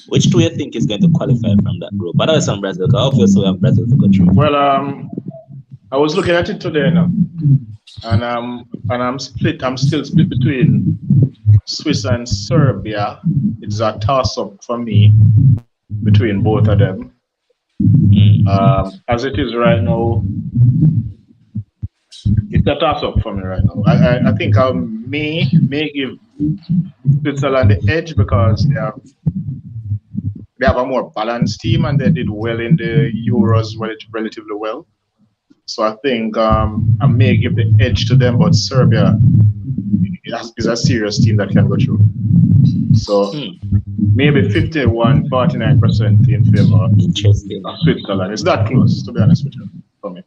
Which two you think is going to qualify from that group? But I know some Brazil, because obviously we have Brazil to go through. Well, I was looking at it today now, and I'm split. I'm still split between Swiss and Serbia. It's a toss-up for me between both of them. As it is right now, it's a toss-up for me right now. I think I may give Switzerland the edge because they have a more balanced team and they did well in the Euros relatively well. So I think I may give the edge to them, but Serbia is a serious team that can go through. So maybe 51-49% in favor of Switzerland. It's that close, to be honest with you, for me.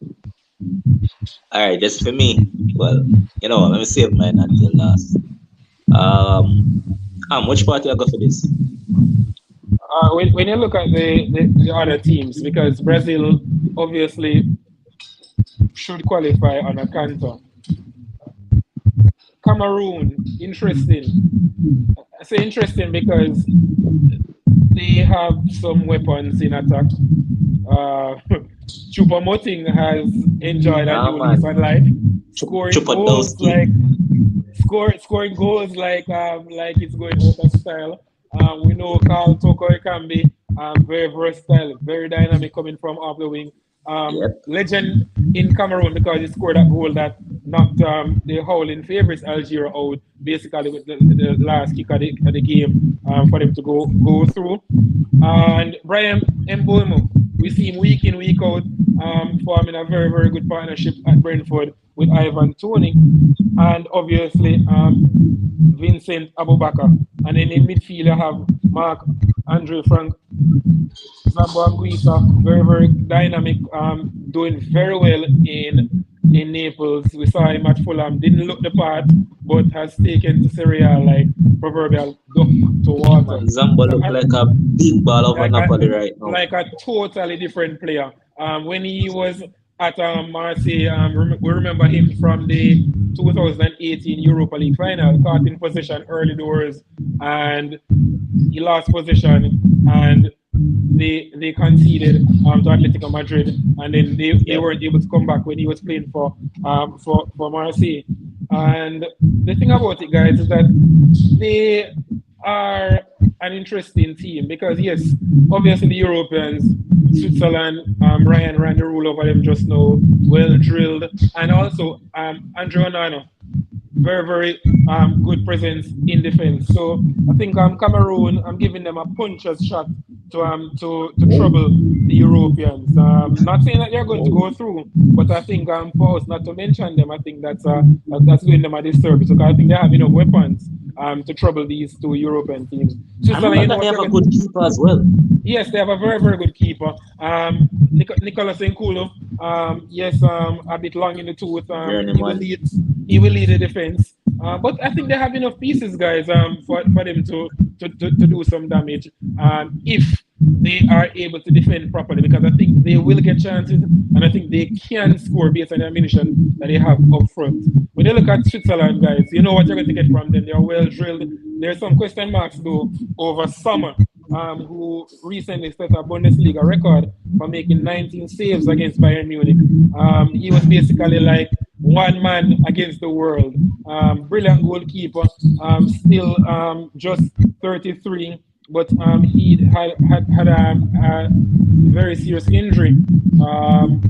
All right, just for me. Well, let me save mine until last. Which party I go for this? When you look at the other teams, because Brazil obviously should qualify on a canter. Cameroon, interesting. I say interesting because they have some weapons in attack. Choupo-Moting has enjoyed a new lease on life, scoring goals like it's going out of style. We know Carl Toko Ekambi, very versatile, very dynamic coming from off the wing. Yep. Legend in Cameroon because he scored that goal that knocked the howling favourites Algeria out basically with the last kick of the game for them to go through. And Brian Mbeumo, we see him week in, week out, forming a very, very good partnership at Brentford with Ivan Toney. And obviously, Vincent Abubakar. And then in midfield, you have Mark Andre Frank, Zambo Anguissa, very, very dynamic, doing very well in Naples. We saw him at Fulham, didn't look the part, but has taken to Serie A like proverbial duck to water. Zambo look like a big ball over Napoli right now. Like a totally different player. When he was at Marseille, we remember him from the 2018 Europa League final, caught in possession early doors, and he lost possession, and they conceded to Atletico Madrid, and then they weren't able to come back when he was playing for Marseille. And the thing about it, guys, is that they are an interesting team because, yes, obviously the Europeans, Switzerland, Ryan ran the rule over them just now, well drilled, and also Andre Onana, very, very good presence in defense. So I think Cameroon, I'm giving them a puncher's shot to trouble the Europeans. Not saying that they're going to go through, but I think for us not to mention them, I think that's doing them a disservice. So I think they have enough weapons to trouble these two European teams. They have a good keeper as well. Yes, they have a very, very good keeper. Nicolas Nkulu, yes, a bit long in the tooth. He will lead the defense. But I think they have enough pieces, guys, for them to do some damage if they are able to defend properly, because I think they will get chances and I think they can score based on the ammunition that they have up front. When you look at Switzerland, guys, you know what you're going to get from them. They are well drilled. There's some question marks, though, over Sommer, who recently set a Bundesliga record for making 19 saves against Bayern Munich. He was basically like one man against the world. Brilliant goalkeeper, still just 33, but he had a very serious injury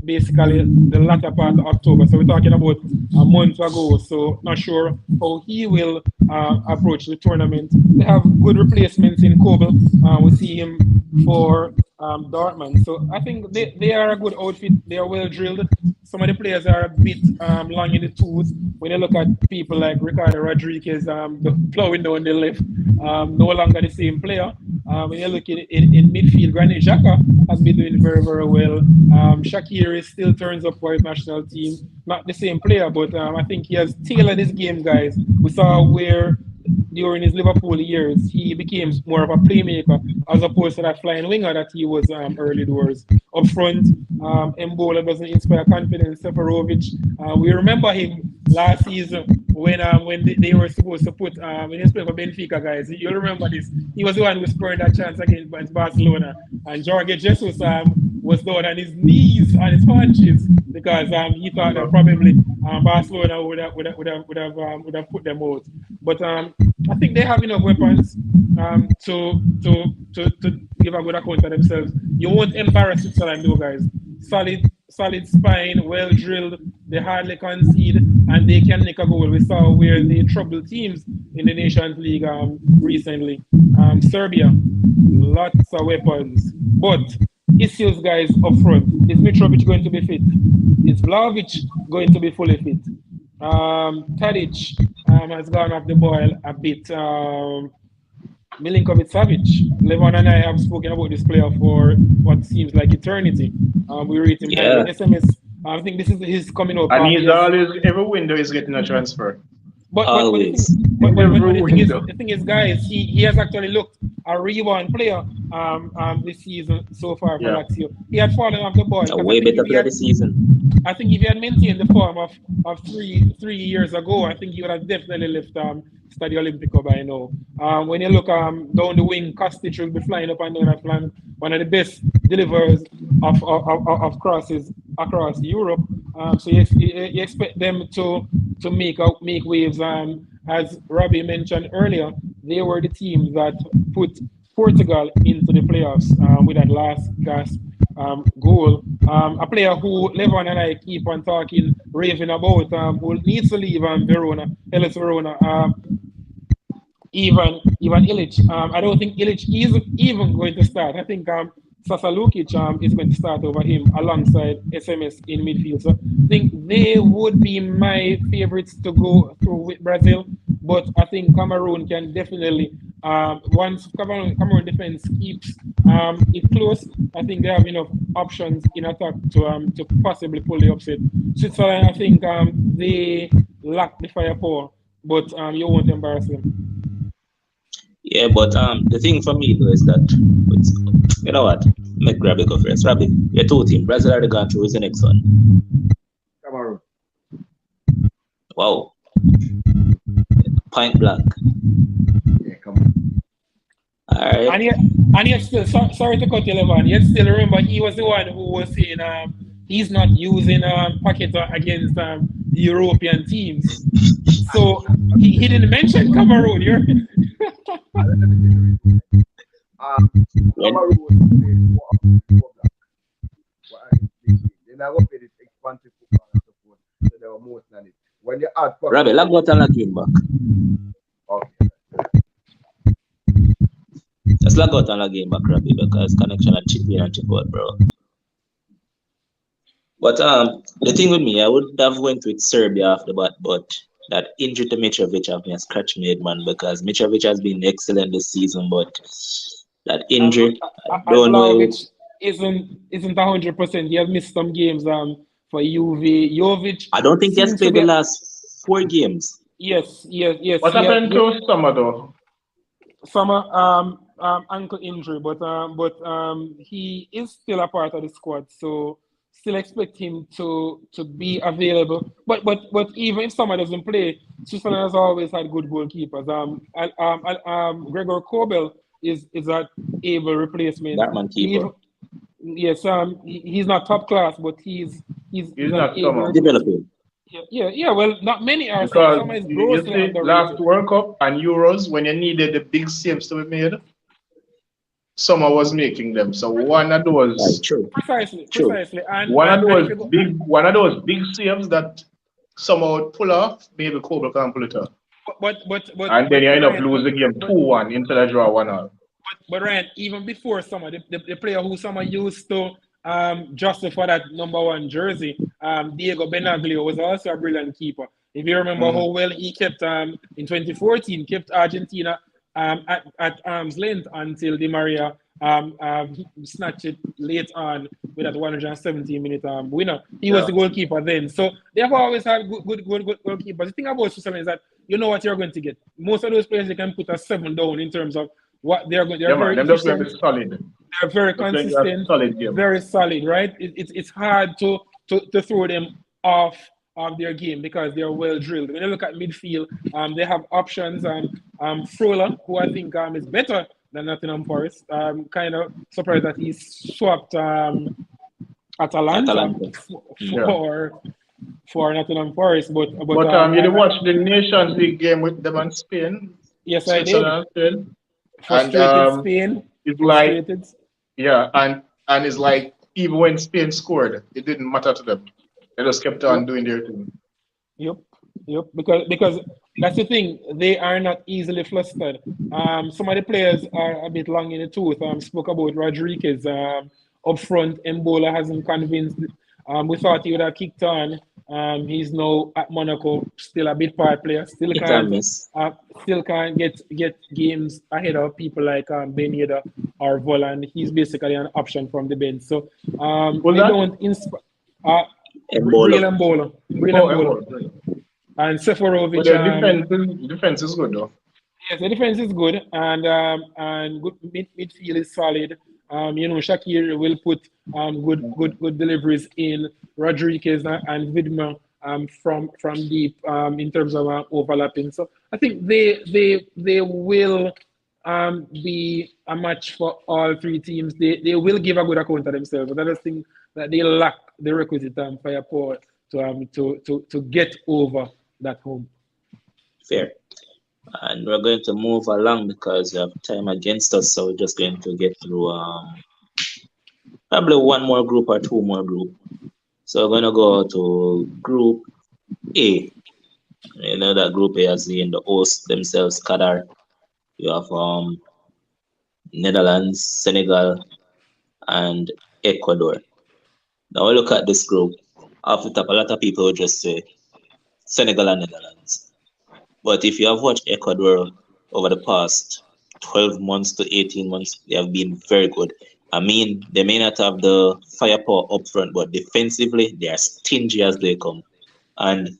basically the latter part of October. So we're talking about a month ago. So not sure how he will approach the tournament. They have good replacements in Kobel. We see him for Dortmund. So I think they are a good outfit. They are well drilled. Some of the players are a bit long in the tooth. When you look at people like Ricardo Rodriguez plowing down the left, no longer the same player. When you look in midfield, Granit Xhaka has been doing very, very well. Shaqiri still turns up for his national team. Not the same player, but I think he has tailored his game, guys. We saw where during his Liverpool years, he became more of a playmaker as opposed to that flying winger that he was early doors. Up front, Mbola doesn't inspire confidence. Seferovic, we remember him last season when they were supposed to put when he was playing for Benfica, guys. You'll remember this. He was the one who spurred that chance against Barcelona, and Jorge Jesus was down on his knees on his punches because he thought that probably Barcelona would have put them out. But I think they have enough weapons to give a good account of themselves. You won't embarrass Switzerland, though, guys. Solid spine, well drilled. They hardly concede, and they can make a goal. We saw where they troubled teams in the Nations League recently. Serbia, lots of weapons, but issues, guys, up front. Is Mitrovic going to be fit? Is Vlahovic going to be fully fit? Tadic has gone off the boil a bit. Milinkovic-Savic. Levon and I have spoken about this player for what seems like eternity. We rate him highly. I think this is his coming up. And he's always, every window is getting a transfer. But Always. the thing is, guys, he has actually looked a rebound player this season so far for Lazio. He had fallen off the ball. A way better player this season. I think if he had maintained the form of 3 years ago, I think he would have definitely left Stadio Olimpico by now. When you look down the wing, Kostic will be flying up and down that flank. One of the best deliverers of crosses across Europe. So you expect them to make waves. As Robbie mentioned earlier, they were the team that put Portugal into the playoffs with that last gasp goal. A player who Levon and I keep on raving about, who needs to leave Verona, Hellas Verona, Ivan Ilic. I don't think Ilic is even going to start. I think Sasa Lukic is going to start over him alongside SMS in midfield. So I think they would be my favorites to go through with Brazil, but I think Cameroon can definitely, once Cameroon defense keeps it close, I think they have enough options in attack to possibly pull the upset. Switzerland, I think they lack the firepower, but you won't embarrass them. Yeah, but the thing for me though is that, you know what? Make Grabby go first. Rabbi, you're two teams. Brazil already gone through. Who's the next one? Cameroon. Wow. Point blank. Yeah, come on. All right. And yet still, sorry to cut you, Levan. Yet still remember he was the one who was saying he's not using Paqueta against the European teams. So he didn't mention Cameroon. Cameroon they're not going to play this expansive football and support, so they were most than it. When you add Rabbi, lag out and lag in back. Okay. Just lag out and lag in back, Rabbi, because connection at chip in and chip out, bro. But the thing with me, I would have went with Serbia off the bat, but that injury to Mitrovic have been a scratch made, man, because Mitrovic has been excellent this season, but that injury, I don't know. Isn't 100%. He has missed some games for Juve. Jovic. I don't think he has played the last 4 games. Yes. What happened to Summer though? Summer ankle injury, but he is still a part of the squad, so still expect him to be available. But even if Summer doesn't play, Switzerland has always had good goalkeepers. Gregor Kobel is an able replacement. That man keeper. Yes, he's not top class, but he's not Summer. Developing. Yeah. Well, not many are. Because Summer is you grossly see, underrated. last World Cup and Euros, when you needed the big saves to be made, Summer was making them. So one of those precisely. And one of those big saves that Summer would pull off, maybe Kobe can't pull it off. But and then you end up losing the game 2-1 instead of draw 1-0. But Ryan, even before Summer, the player who Summer used to justify that #1 jersey, Diego Benaglio, was also a brilliant keeper. If you remember how well he kept in 2014, kept Argentina at arm's length until Di Maria snatched it late on with that 117-minute winner. He was the goalkeeper then. So they have always had good goalkeepers. The thing about Switzerland is that you know what you're going to get. Most of those players, they can put a 7 down in terms of what they're going. They're very solid. They're very consistent, very solid, right? It's hard to throw them off their game because they're well drilled. When you look at midfield, they have options. Frola, who I think is better than Nottingham Forest. Kind of surprised that he swapped Atalanta for Nottingham Forest. But you didn't watch the Nations League game with them and Spain? Yes, I did. Frustrated Spain. It's like, and it's like even when Spain scored, it didn't matter to them. They just kept on doing their thing. Yep. Because that's the thing. They are not easily flustered. Some of the players are a bit long in the tooth. Spoke about Rodriguez up front. Mbola hasn't convinced. We thought he would have kicked on. He's now at Monaco, still a bit part player. Still can't get games ahead of people like Ben Yedder or Voland. He's basically an option from the bench. So they don't inspire. Real Mbola. And But Seferovic. the defense is good though. Yes, the defense is good, and good midfield is solid. Shakir will put good deliveries in. Rodriguez and Vidma from deep in terms of overlapping. So I think they will be a match for all three teams. They will give a good account of themselves, but I just think that they lack the requisite firepower to get over that home. Fair. And we're going to move along because we have time against us, so we're just going to get through probably one more group or two more group. So we're gonna go to Group A. You know that Group A has the host themselves, Qatar. You have Netherlands, Senegal, and Ecuador. Now we look at this group. Off the top, a lot of people would just say Senegal and Netherlands. But if you have watched Ecuador over the past 12 months to 18 months, they have been very good. I mean, they may not have the firepower up front, but defensively, they are stingy as they come. And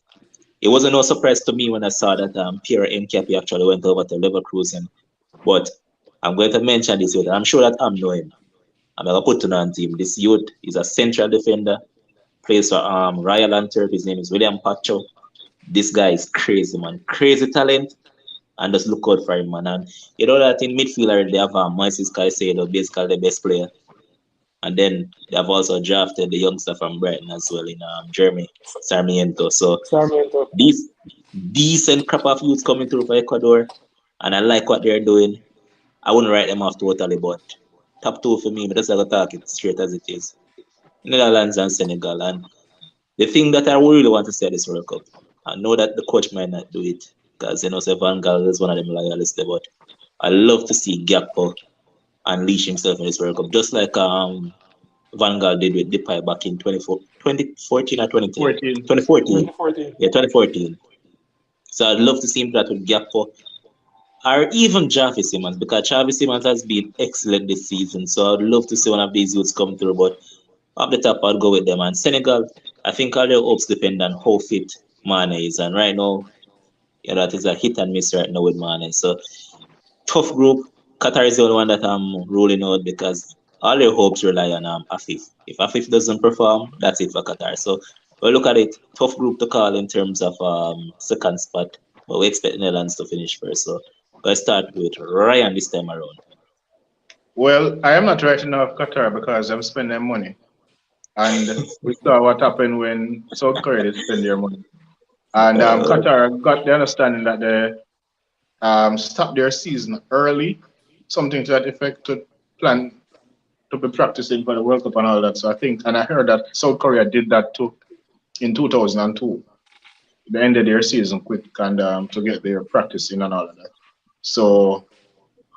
it wasn't no surprise to me when I saw that Pierre Nketiah actually went over to Leverkusen. But I'm going to mention this youth. I'm sure that I'm know him. I'm going to put him on team. This youth is a central defender, plays for Royal Antwerp. His name is William Pacho. This guy is crazy, man. Crazy talent. And just look out for him, man. And you know that in midfield they have Moises Caicedo, basically the best player. And then they have also drafted the youngster from Brighton as well in Jeremy Sarmiento. So these decent crop of youths coming through for Ecuador, and I like what they're doing. I wouldn't write them off totally, but top two for me, but just like talk it straight as it is. Netherlands and Senegal. And the thing that I really want to say at this World Cup, I know that the coach might not do it because say Van Gaal is one of them loyalists, but I love to see Gakpo unleash himself in this World Cup, just like Van Gaal did with Depay back in 2014 or 2010? 2014. Yeah, 2014. So I'd love to see him that with Gakpo or even Javi Simmons, because Javi Simmons has been excellent this season. So I'd love to see one of these youths come through, but off the top, I'd go with them. And Senegal, I think all their hopes depend on how fit Mane is. And right now, that is a hit and miss right now with Mane. So tough group. Qatar is the only one that I'm ruling out because all their hopes rely on Afif. If Afif doesn't perform, that's it for Qatar. So we'll look at it. Tough group to call in terms of second spot. But we expect Netherlands to finish first. So we'll start with Ryan this time around. Well, I am not writing off Qatar because I'm spending money. And we saw what happened when South Korea spent their money. And Qatar got the understanding that they stopped their season early, something to that effect, to plan to be practicing for the World Cup and all that. So I think, and I heard that South Korea did that too in 2002. They ended their season quick and to get their practice in and all of that. So,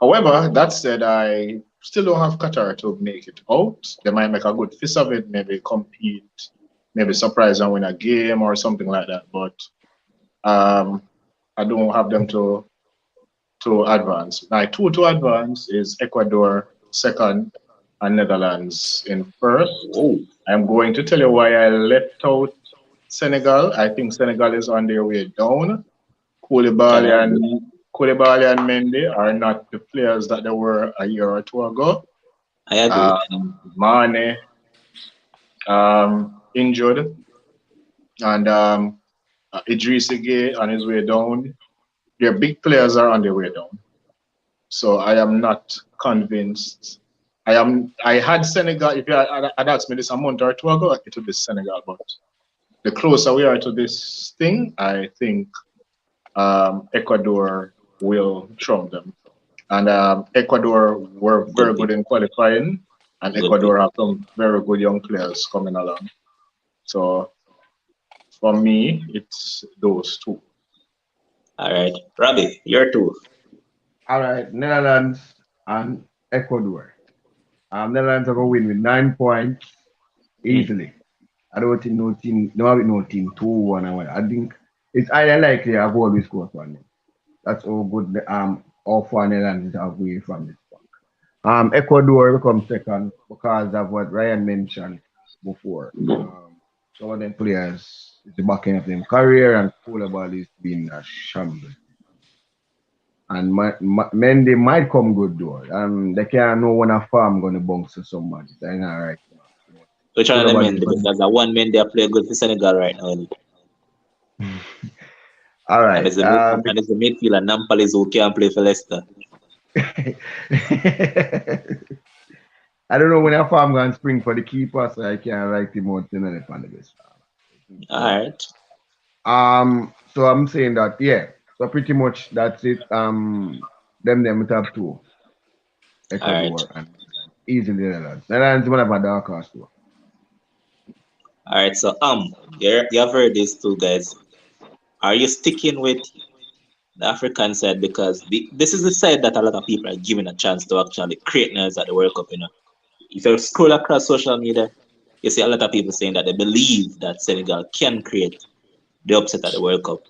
however, that said, I still don't have Qatar to make it out. They might make a good fist of it, maybe compete, maybe surprise and win a game or something like that. But I don't have them to advance. My two to advance is Ecuador second and Netherlands in first. I'm going to tell you why I left out Senegal. I think Senegal is on their way down. Koulibaly and Mendy are not the players that they were a year or two ago. I agree. Mane injured, and Idris Gueye on his way down. Their big players are on their way down. So I am not convinced. I had Senegal. If you had asked me this a month or two ago, it would be Senegal. But the closer we are to this thing, I think Ecuador will trump them. And Ecuador were very good in qualifying, and Ecuador have some very good young players coming along. So for me, it's those two. All right. Robbie, your two. All right, Netherlands and Ecuador. Netherlands are going to win with 9 points easily. I don't think no team 2-1 or what. I think it's either likely a goal we score for them. That's how good all four Netherlands is away from this one. Ecuador will come second because of what Ryan mentioned before. some of them players is the back end of their career and Koulibaly is being a shambles. And Mendy might come good though. They can't know when a farm gonna bounce to somebody. That's not right. Which one of them Koulibaly men? Because the one man they play good for Senegal right now. all And right. there's a midfielder, Nampalys, who can't play for Leicester. I don't know when a farm gonna spring for the keeper, so I can't write him out in the on the best. Alright. So I'm saying that so pretty much that's it. Them top two, Ecuador and easily the Netherlands. Netherlands one of a dark horse too. Alright, so you have heard these two guys. Are you sticking with the African side? Because this is the side that a lot of people are given a chance to actually create noise at the World Cup, If you scroll across social media, you see a lot of people saying that they believe that Senegal can create the upset at the World Cup.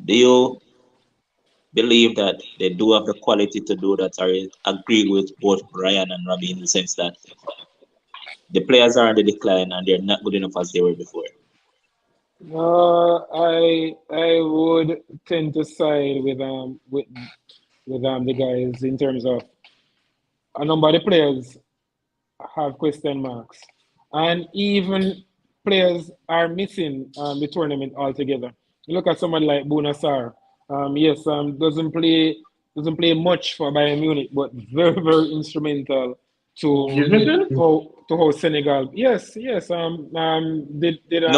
Do you believe that they do have the quality to do that? Or you agree with both Brian and Robbie in the sense that the players are on the decline and they're not good enough as they were before? I would tend to side with the guys in terms of a number of the players have question marks, and even players are missing the tournament altogether. You look at someone like Bunasar. Yes, doesn't play much for Bayern Munich, but very instrumental He's to missing? how Senegal. Yes. No,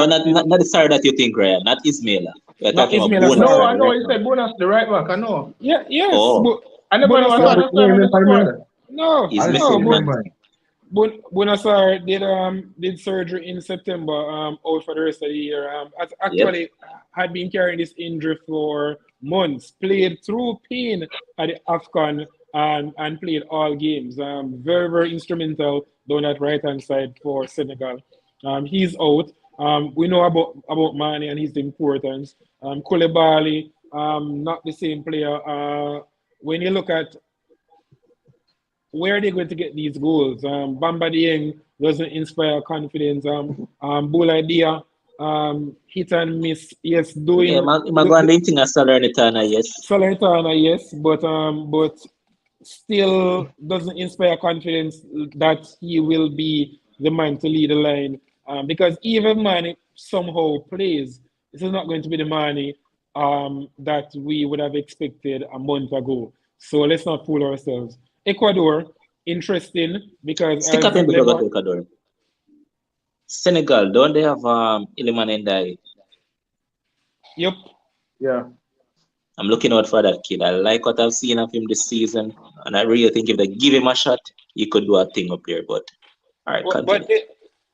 not the side that you think, Ryan. Not Ismaila. We're Not talking about Ismail Bona No, Assar. Sarr, I the know. right He back. said bonus the right back. I know. Yes, Oh, I never know. I thought Bunasar. that's him in the squad. No, he's no, missing, man. Bunasar did surgery in September, out for the rest of the year. Yep. Actually had been carrying this injury for months. Played through pain at the AFCON and played all games. Very instrumental down that right hand side for Senegal. He's out. We know about Mane and his importance. Koulibaly, not the same player. When you look at where are they going to get these goals? Bamba Dieng doesn't inspire confidence. Boulaye Dia, hit and miss. Yes, Yeah, doing I'm going to think of Salernitana, yes. Salernitana, yes, but still doesn't inspire confidence that he will be the man to lead the line. Because even Mane somehow plays, this is not going to be the Mane that we would have expected a month ago. So let's not fool ourselves. Ecuador, interesting because Stick up as in before I go Lever, to Ecuador. Senegal, don't they have Iliman Ndiaye? yep, Yeah. I'm looking out for that kid. I like what I've seen of him this season, and I really think if they give him a shot, he could do a thing up here. But all right, but continue.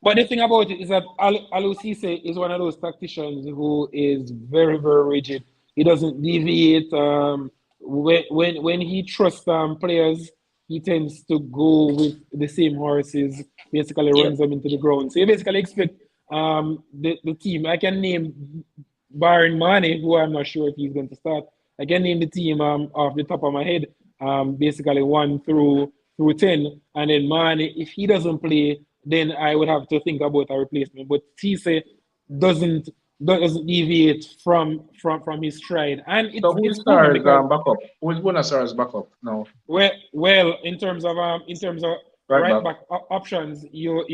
but the thing about it is that Aliou Cisse is one of those tacticians who is very rigid. He doesn't deviate. When he trusts players, he tends to go with the same horses. Basically, Yep. runs them into the ground. So you basically expect the team. I can name barring Mane, who I'm not sure if he's going to start. I can name the team off the top of my head. Basically 1 through 10, and then Mane, if he doesn't play, then I would have to think about a replacement. But Cisse doesn't doesn't deviate from his stride, and So who it's is proven Sar's because backup? Who is bonus Sar's backup now? well in terms of Right right back. back options, you're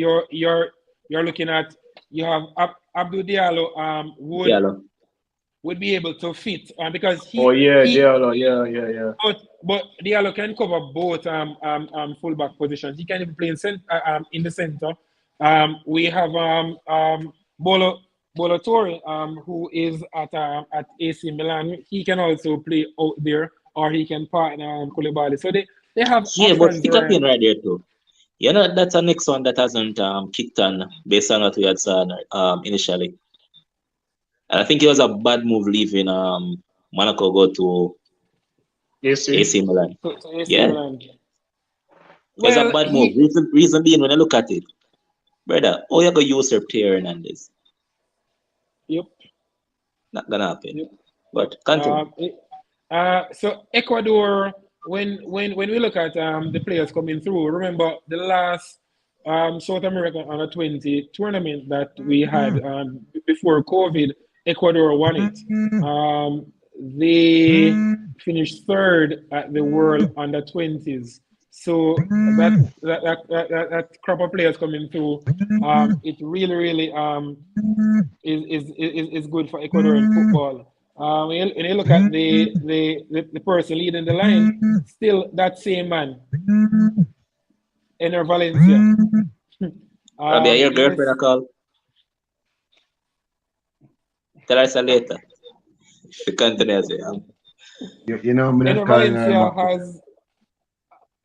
looking at you have Abdou Diallo Diallo. would be able to fit because Oh yeah, he Diallo. Yeah. but Diallo can cover both fullback positions. He can even play in the center. We have Bolo Torre, who is at AC Milan. He can also play out there, or he can partner Koulibaly. So they have Yeah, but options stick up in around. right there too. You know, that's a next one that hasn't kicked on based on what we had said initially. And I think it was a bad move leaving Monaco go to AC. AC Milan. To AC Yeah, Milan. it was a Well, bad move. Reason being, when I look at it, brother, oh, you go usurp Theo Hernandez. yep. Not gonna happen. Yep. But continue. So Ecuador, when we look at the players coming through, remember the last South American under 20 tournament that we had before COVID. Ecuador won it. They finished third at the World under 20s. So that crop of players coming through, it really is good for Ecuadorian football. When you look at the person leading the line, still that same man, Ener Valencia. Rabia, your girlfriend a call. Tell us later. We continue. You know, I'm Ener not calling her Valencia back.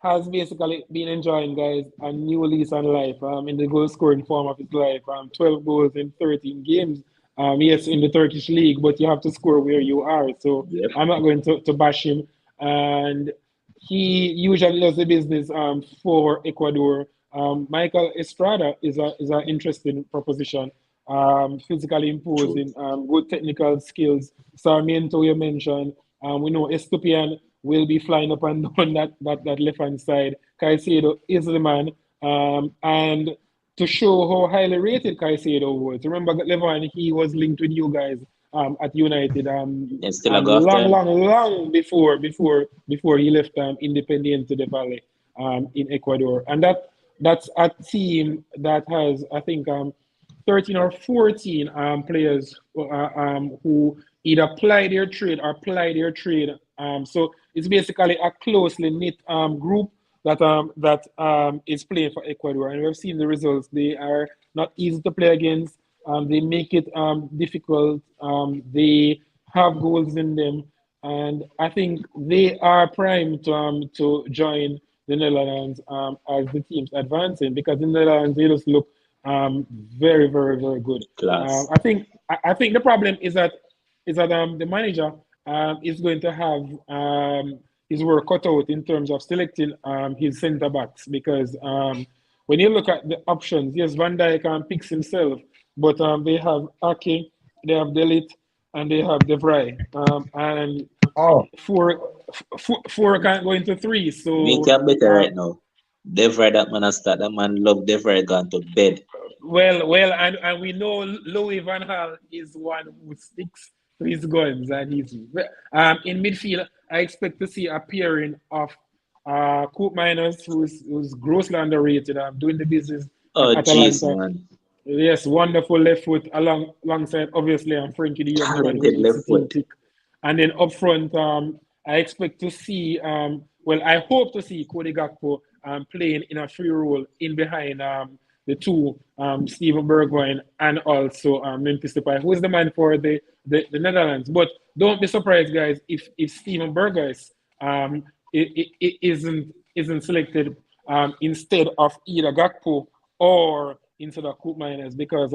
has basically been enjoying, guys, a new lease on life in the goal scoring form of his life. 12 goals in 13 games. Yes, in the Turkish league, but you have to score where you are. So Yep. I'm not going to bash him. And he usually does the business for Ecuador. Michael Estrada is an interesting proposition. Physically imposing, good technical skills. Sarmiento, you mentioned. We know Estupian will be flying up and down that left hand side. Caicedo is the man. And to show how highly rated Caicedo was, remember, Levon, he was linked with you guys at United It's still a golf time. long before he left Independiente de Valle in Ecuador. And that's a team that has, I think, 13 or 14 players who either ply their trade or ply their trade. So it's basically a closely knit group that is playing for Ecuador, and we've seen the results. They are not easy to play against. They make it difficult. They have goals in them, and I think they are primed to join the Netherlands as the team's advancing, because the Netherlands, they just look very good. Class. I think the problem is that the manager is going to have his work cut out in terms of selecting his centre backs, because when you look at the options, yes, Van Dijk picks himself, but they have Ake, they have Delit, and they have De Vrij, and four can't go into three. So Me can better right now. De Vrij, that man has start. That man love De Vrij gone to bed. Well, and we know Louis van Gaal is one who sticks to his guns, and he's in midfield. I expect to see a pairing of Coop Miners, who's grossly underrated, doing the business Oh, at jeez, Atalanta. man. Yes, wonderful left foot alongside, obviously, Frankie de Jong, the man who Talented is left the team foot. pick. And then up front, I expect to see, I hope to see Cody Gakpo playing in a free role in behind the two, Steven Bergwijn and also Memphis Depay, who is the man for the Netherlands. But don't be surprised, guys, if Steven Bergwijn isn't selected instead of either Gakpo or instead of Koop Miners, because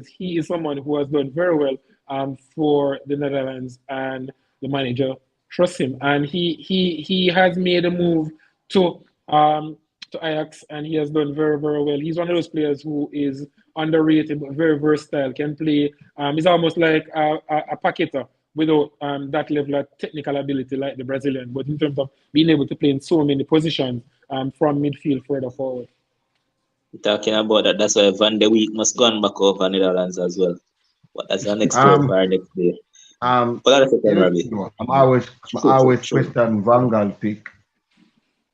he is someone who has done very well for the Netherlands, and the manager trusts him. And he has made a move to Ajax, and he has done very well. He's one of those players who is underrated but very versatile, can play. He's almost like a packeter without that level of technical ability like the Brazilian, but in terms of being able to play in so many positions from midfield further forward. Talking about that, that's why Van de Beek must go back over Netherlands as well. But that's our next story for our next day. I'm always question Van Gaal pick.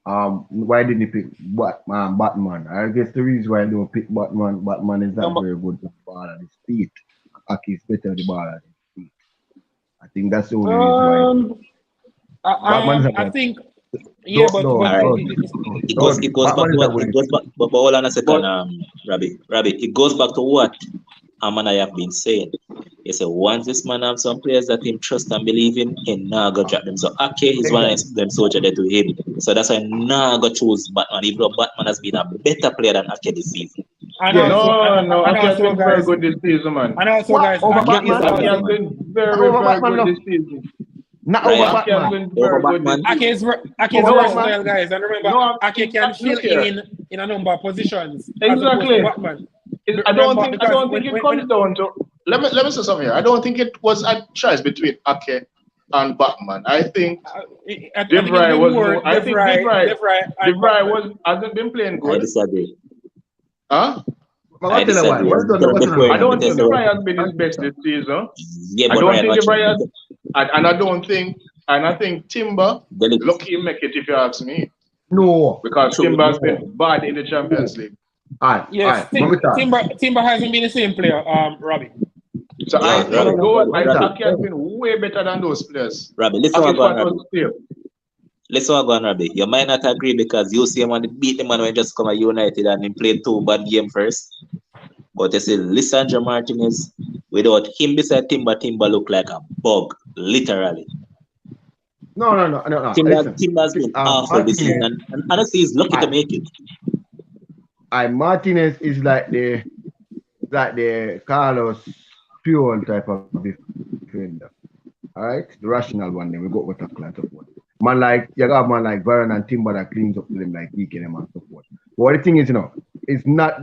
Why didn't he pick Batman? I guess the reason why I don't pick Batman is not very good with the ball at his feet. Aki is better with the ball at his feet. I think that's the only reason why. I think. Yeah, but it goes back to what? It goes back. But hold on a second, Rabbi. It goes back to what Aman I have been saying. He said once this man have some players that him trust and believe in, he nah go drop them. So Ake is one of them soldiers that do him. So that's why nah go choose Batman, even though Batman has been a better player than Ake this season. No, Ake has been very good this season, man. And also, guys, Ake has been very good this season. Not over Batman. Ake is versatile, guys. And remember, Ake can fill in a number of positions. Exactly. Batman. I don't think it comes down to. Let me say something here. I don't think it was a choice between Ake and Batman. I think De Vrij hasn't been playing good. I disagree. Huh? I tell you why. What's done? What's I done? don't think the Brian been his best this season. Yeah, I but don't Ryan, think the watch Brian, it. and I don't think, and I think Timber Delete. lucky make it if you ask me, No. because True, Timber has no. been bad in the Champions League. Alright, Yes, Timber hasn't been the same player, Robbie. So Yeah, I think Robbie. Ake has been way better than those players. Robbie, listen Ake what I'm squad going was still. Listen what going Robbie. You might not agree because you see him when he beat the man when he just come at United and he played 2 bad games first. But you see, Lisandro Martinez, without him beside Timber look like a bug, literally. No. Timber's been awful this season, and honestly, he's lucky to make it. Martinez is like the Carlos Puyol type of defender. Alright? The rational one, then we got with a client support. Man like you got man like Varane and Timber that cleans up to them like weekend and support. But the thing is, it's not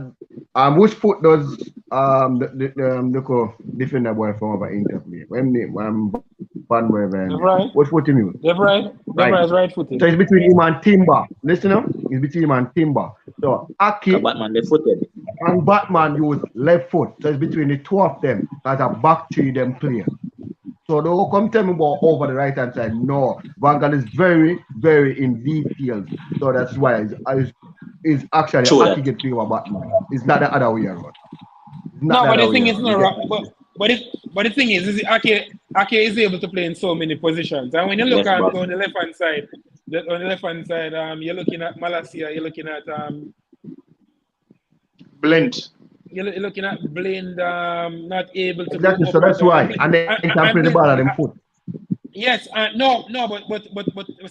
which foot does the defender boy from our interplay? When Van Right. what foot him use? Right footed. So it's between him and Timber. Listen up, it's between him and Timber. So Aki Batman left footed. and Batman use left foot. So it's between the two of them as a back three them player. So don't come tell me about over the right hand side. No, Van Gaal is very, very in details. So that's why it's actually Aki get playing with Batman. It's not the other way around. But the thing is, but the thing is Ake is able to play in so many positions. And when you look at on the left hand side, you're looking at Malacia, you're looking at Blend. You're looking at Blind, not able to. Exactly. So that's why, and they can play the ball at them foot. Yes, but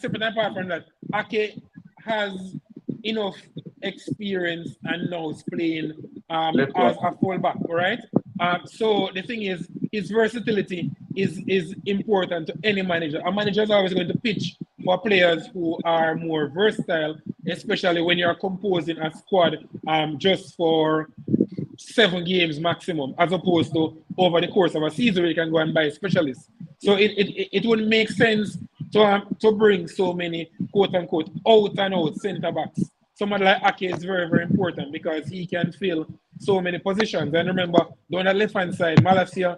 separate apart from that, Ake has enough experience and knows playing as a fullback, right? So the thing is, his versatility is important to any manager. A manager is always going to pitch for players who are more versatile, especially when you're composing a squad just for 7 games maximum, as opposed to over the course of a season where you can go and buy specialists. So it would make sense to bring so many quote unquote out and out centre backs. Someone like Ake is very, very important because he can fill so many positions. And remember, on the left hand side, Malacia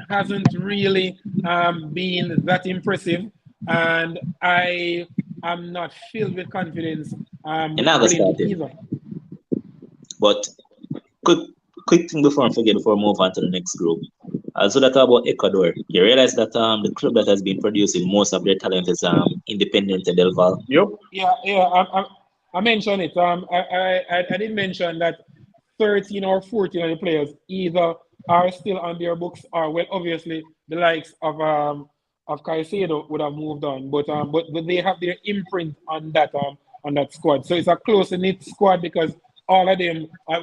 hasn't really been that impressive, and I am not filled with confidence. Either. But quick thing before we move on to the next group. Also, that about Ecuador. You realize that the club that has been producing most of their talent is Independiente del Valle. Yep. Yeah. I mentioned it. I did mention that 13 or 14 of the players either are still on their books, or well, obviously the likes of Caicedo would have moved on, but they have their imprint on that squad. So it's a close-knit squad because all of them, I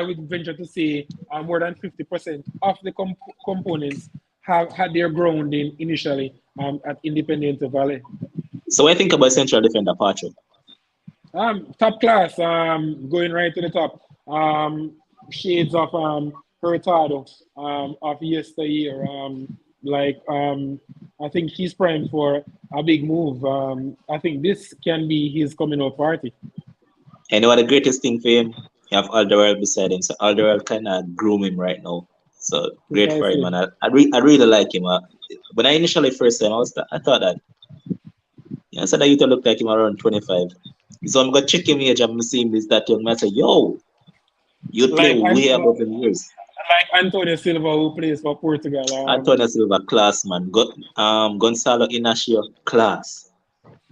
would venture to say more than 50% of the components have had their grounding initially at Independiente Valle. So what do you think about central defender Pacho? Top class, going right to the top. Shades of Hurtado of yesteryear. I think he's primed for a big move. I think this can be his coming out party. And what the greatest thing for him, you have Alderweireld beside him. So Alderweireld kind of groom him right now. So great for him, and I really like him. When I initially first saw him, I thought that I said that you look like him around 25. So I'm gonna check him age and see him is that young man. I say, yo, you play way above the years. Like Antonio Silva, who plays for Portugal. Antonio Silva, class man. Gonzalo Inacio, class.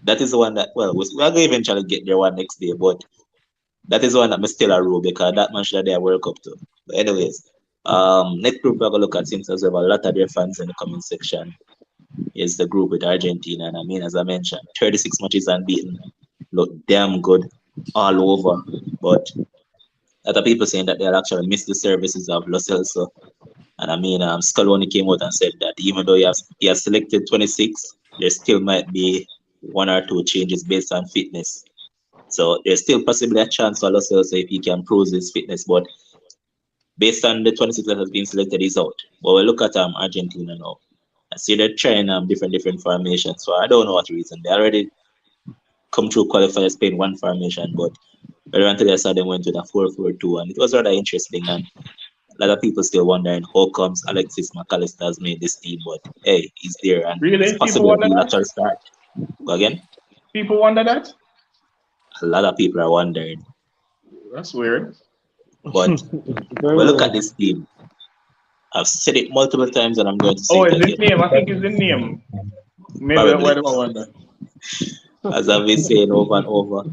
That is the one that, well, we're going to eventually get there one next day, but that is the one that I'm still a rule because that man should have World Cup too. But anyways, next group we're going to look at, since there's a lot of their fans in the comment section, is the group with Argentina. And I mean, as I mentioned, 36 matches unbeaten. Look damn good all over. But other people saying that they'll actually miss the services of Lo Celso. And I mean, Scaloni came out and said that even though he has selected 26, there still might be 1 or 2 changes based on fitness. So there's still possibly a chance for Lo Celso if he can prove his fitness. But based on the 26 that has been selected, he's out. But we look at Argentina now. I see they're trying different formations. So I don't know what reason. They already come through qualifiers playing one formation, but Earlier on today, I saw them went with a 4-4-2, and it was rather interesting. And a lot of people still wondering how comes Alexis McAllister has made this team, but hey, he's there, and it's Really? People possible that wonder he'll that? actually start. Go again? People wonder that? A lot of people are wondering. That's weird. But Very well, look at well. this team. I've said it multiple times, and I'm going to say Oh, it is his again. name? I think it's the name. Maybe that's why Probably, they wonder. as I've been saying over and over,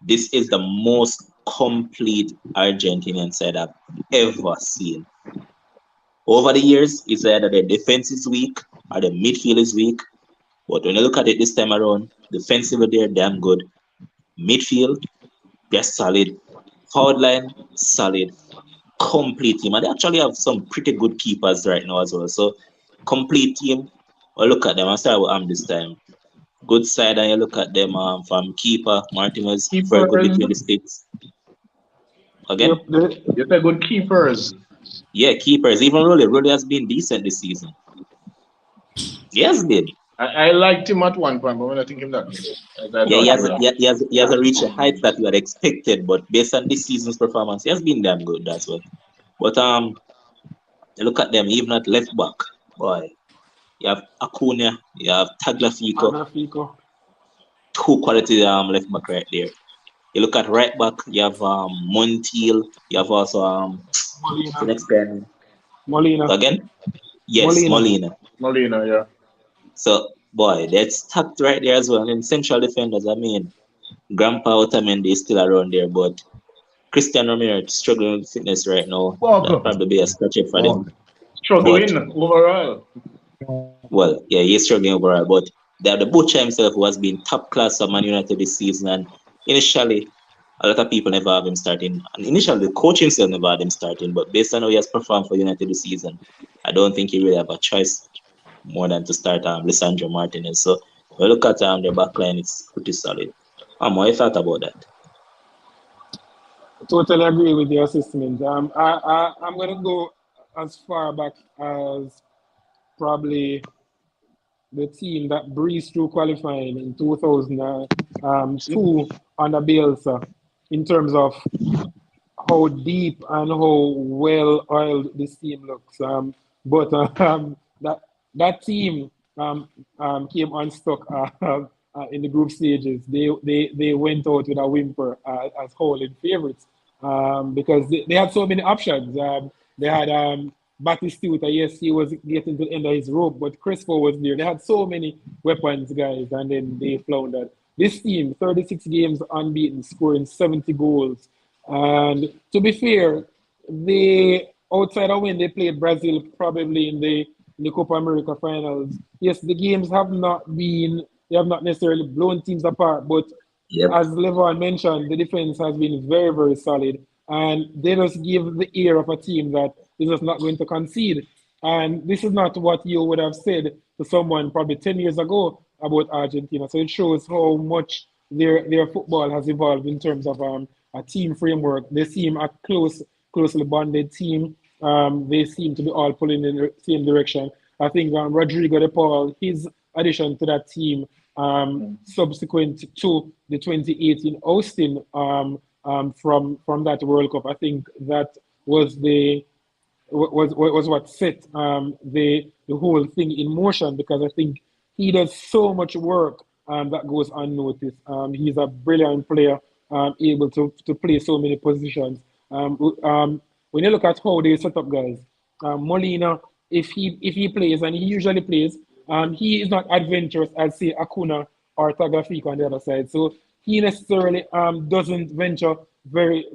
this is the most complete Argentinian side I've ever seen. Over the years, it's either the defense is weak or the midfield is weak. But when you look at it this time around, defensively they're damn good. Midfield, they're solid. Forward line, solid. Complete team. And they actually have some pretty good keepers right now as well. So, complete team. Well, look at them. I'll start with this time. Good side, and you look at them from keeper. Martinez, very good Keepers. between the sticks. Yep. Again? You say good keepers. Yeah, keepers. Even Rolly. Rolly has been decent this season. He has been. I liked him at one point, but when I think him that good. I Yeah, thought he was. he hasn't reached the heights that you had expected, but based on this season's performance, he has been damn good. That's what. But you look at them, even at left back, boy, you have Acuna, you have Tagliafico, Magnifico. two quality left back right there. You look at right back, you have Montiel, you have also the Molina. next guy Molina. again. Yes, Molina. Molina. Molina, yeah. So boy, that's stacked right there as well. And central defenders, I mean, Grandpa Otamendi is still around there, but Cristiano Ronaldo struggling with fitness right now. That Walker. probably be a scratch for them. Walker. But Struggling overall. well, yeah, he's struggling overall. But they have the butcher himself who has been top class for Man United this season. And initially, a lot of people never have him starting. And initially, the coach himself never had him starting. But based on how he has performed for United this season, I don't think he really have a choice more than to start Lisandro Martinez. So when you look at their back line, it's pretty solid. What you thought about that? Totally agree with your assessment. I'm going to go as far back as probably the team that breezed through qualifying in 2002 under Bielsa in terms of how deep and how well oiled this team looks. But that team came unstuck in the group stages. They went out with a whimper as howling favorites because they had so many options. They had Batistuta, yes, he was getting to the end of his rope, but Crespo was there. They had so many weapons, guys, and then they floundered. This team, 36 games unbeaten, scoring 70 goals. And to be fair, they outside of when they played Brazil, probably in the Copa America finals. Yes, the games they have not necessarily blown teams apart, but Yep. as Levon mentioned, the defense has been very, very solid. And they just give the ear of a team that is just not going to concede. And this is not what you would have said to someone probably 10 years ago about Argentina. So it shows how much their football has evolved in terms of a team framework. They seem a closely bonded team. They seem to be all pulling in the same direction. I think Rodrigo de Paul, his addition to that team subsequent to the 2018 Austin from that World Cup, I think that was what set the whole thing in motion, because I think he does so much work that goes unnoticed. He's a brilliant player, able to play so many positions. When you look at how they set up guys, Molina, if he plays, and he usually plays, he is not adventurous as say Acuna or Tagliafico on the other side. So he necessarily doesn't venture very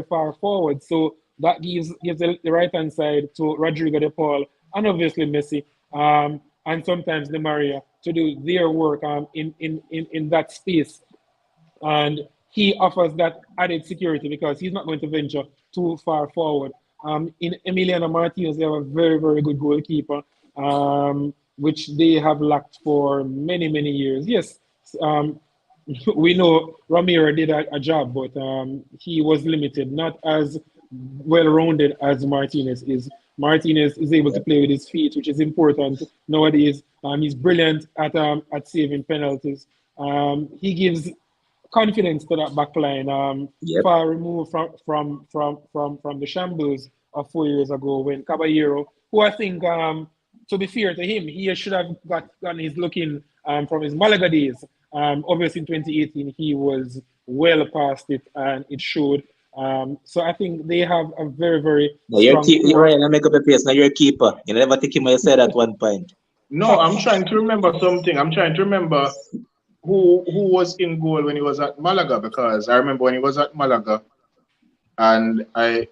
far forward. So that gives the right hand side to Rodrigo de Paul and obviously Messi, and sometimes Di Maria to do their work in that space. And he offers that added security because he's not going to venture too far forward. In Emiliano Martinez, they have a very good goalkeeper, which they have lacked for many years. Yes, we know Ramiro did a job, but he was limited, not as well-rounded as Martinez is. Martinez is able to play with his feet, which is important nowadays. He's brilliant at saving penalties. He gives confidence to that back line. Yep. Far removed from the shambles of 4 years ago when Caballero, who I think, to be fair to him, he should have gotten his look in from his Malaga days. Obviously, in 2018, he was well past it, and it showed. So I think they have a very, very No, you're strong core. Ryan, I make up a pace. Now you're a keeper. You never think him when you said at one point. No, I'm trying to remember something. I'm trying to remember who was in goal when he was at Malaga, because I remember when he was at Malaga, and I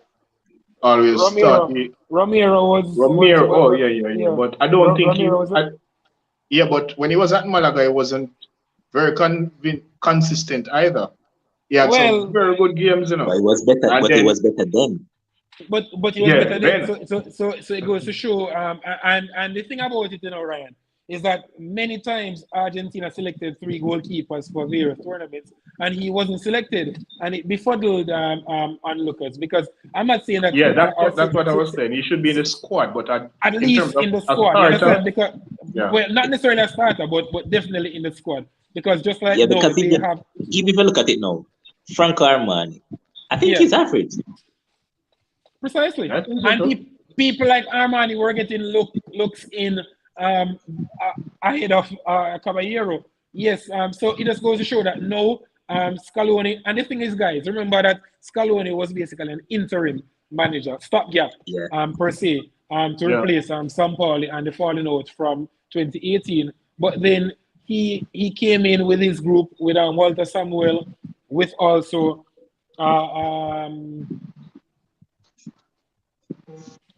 always thought Romero was Oh yeah. But I don't think but when he was at Malaga, he wasn't very consistent either. He had some very good games, you know. But he was better. He was better then. But he was better then. So it goes to show. And the thing about it, Ryan, is that many times Argentina selected 3 goalkeepers for various tournaments, and he wasn't selected, and it befuddled onlookers, because I'm not saying that. Yeah, that's what I was saying. He should be in the squad, but at least in the squad. Because, well, not necessarily a starter, but definitely in the squad, because just like because if you look at it now, Franco Armani, I think he's average. Precisely, and people like Armani were getting looks in ahead of Caballero. Yes, so it just goes to show that no, Scaloni, and the thing is, guys, remember that Scaloni was basically an interim manager, stopgap, per se, to replace Sampaoli and the falling out from 2018. But then he came in with his group with Walter Samuel, with also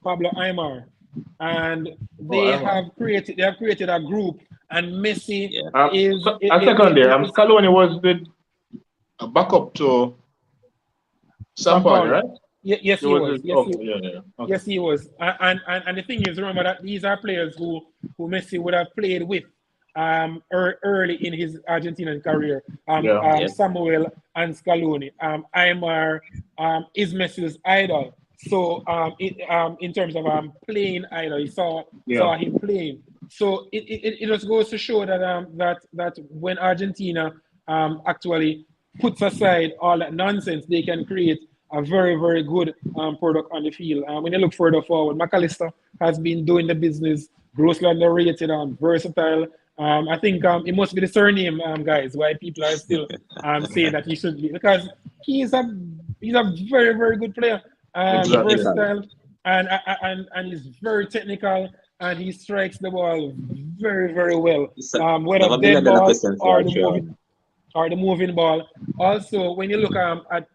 Pablo Aimar, and they have created a group, and Messi is a second there. Scaloni was a backup to Sampaoli, right? Yes, he was. Yes, he was. And the thing is, remember that these are players who Messi would have played with early in his Argentinian career. Samuel and Scaloni. Aimar is Messi's idol. So in terms of playing idol, he saw him playing. So it just goes to show that that when Argentina actually puts aside all that nonsense, they can create a very, very good product on the field. When you look further forward, McAllister has been doing the business, grossly underrated, versatile. I think it must be the surname, guys, why people are still saying that he should be, because he's a very, very good player, versatile, and he's very technical, and he strikes the ball very, very well. Whether dead ball or the moving ball. Also, when you look at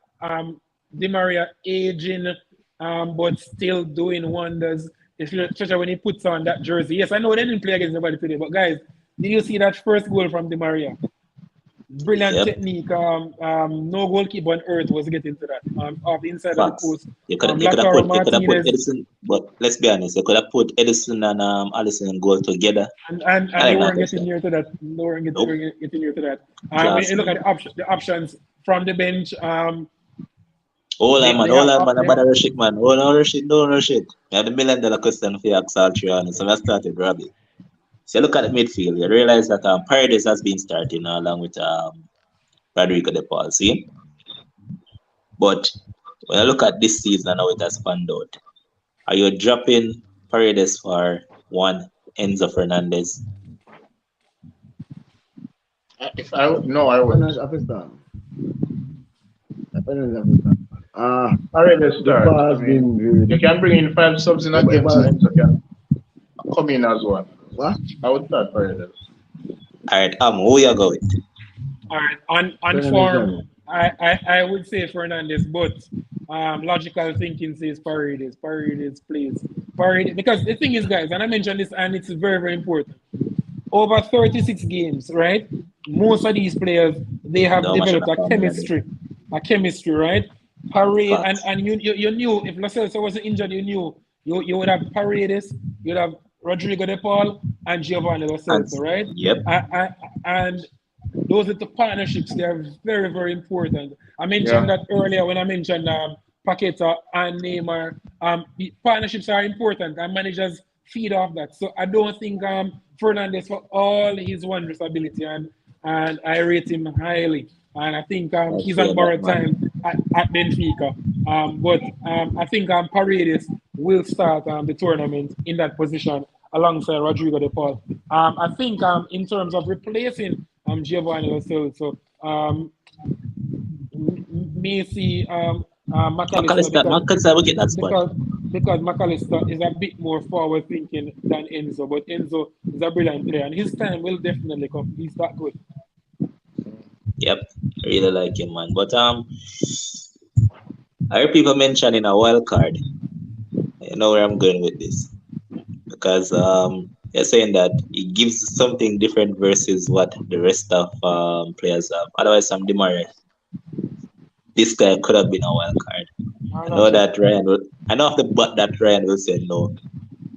Di Maria aging, but still doing wonders, especially when he puts on that jersey. Yes, I know they didn't play against nobody today, but guys, did you see that first goal from Di Maria? Brilliant technique. No goalkeeper on earth was getting to that. Off the inside of the post. You could have put Edison, but let's be honest, you could have put Edison and Alisson in goal together. And they weren't getting near to that. They weren't getting near to that. When you look at the options from the bench, Hold on, man. I'm about to rush it, man. Hold on, don't rush it. I have the $1 million question for you, Axel, so let's start with Robbie. So you look at the midfield, you realize that Paredes has been starting along with Rodrigo De Paul, see? But when I look at this season and how it has panned out, are you dropping Paredes for one Enzo Fernandez? I wouldn't. Paredes start. You can bring in 5 subs in a game, so Enzo can come in as well. What? I would start Paredes. Alright, who you go with? Alright, on form, I would say Fernandez, but logical thinking says Paredes. Paredes plays. Paredes, because the thing is, guys, and I mentioned this, and it's very, very important. Over 36 games, right? Most of these players, they have developed a chemistry, right? Paredes, and you knew if Lo Celso wasn't injured, you would have Paredes, you'd have Rodrigo De Paul and Giovanni Lo Celso, right? Yep. And those are the partnerships. They are very, very important. I mentioned that earlier when I mentioned Paqueta and Neymar. Partnerships are important, and managers feed off that. So I don't think Fernandez, for all his wondrous ability, and I rate him highly. and I think I he's feel on that, borrowed man. time at Benfica. But I think Paredes will start the tournament in that position alongside Rodrigo de Paul. I think in terms of replacing Giovanni Lo Celso, may see McAllister McAllister will get that spot. because McAllister is a bit more forward thinking than Enzo, but Enzo is a brilliant player and his time will definitely come. He's that good. Yep, I really like him, man. But I heard people mentioning a wild card. You know where I'm going with this because they're saying that it gives something different versus what the rest of players have. Otherwise, some Demaria, this guy could have been a wild card. I know that Ryan will. I know off the butt that Ryan will say no.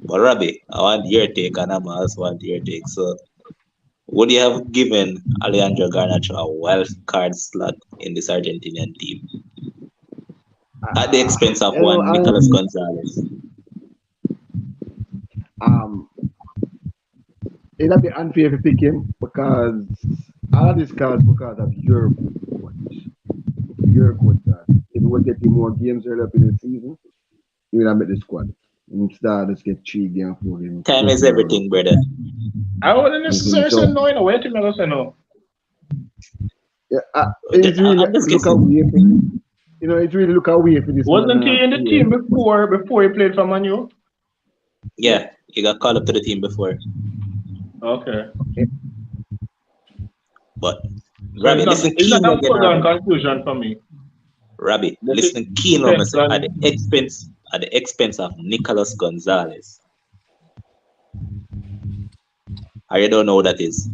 But Robbie, I want your take, and I'm also want your take. So, would you have given Alejandro Garnacho a wild card slot in this Argentinian team at the expense of one Nicolas Gonzalez? It'll be unfair to pick him because all of these cards because of your coach. Your coach. If you would get him more games early up in the season, you would have made the squad. Instead, let's get 3 games for him. Time is everything, brother. I wouldn't necessarily say no in a way to me. I say no. Yeah, it's really I'm just look away for you know, it's really look away for this. Wasn't he in the team before he played for Manu? Yeah, he got called up to the team before. Okay. But Robbie, listen it's keen not a again. foregone conclusion for me. Robbie, listen keen on at the expense of Nicolas Gonzalez. I don't know who that is.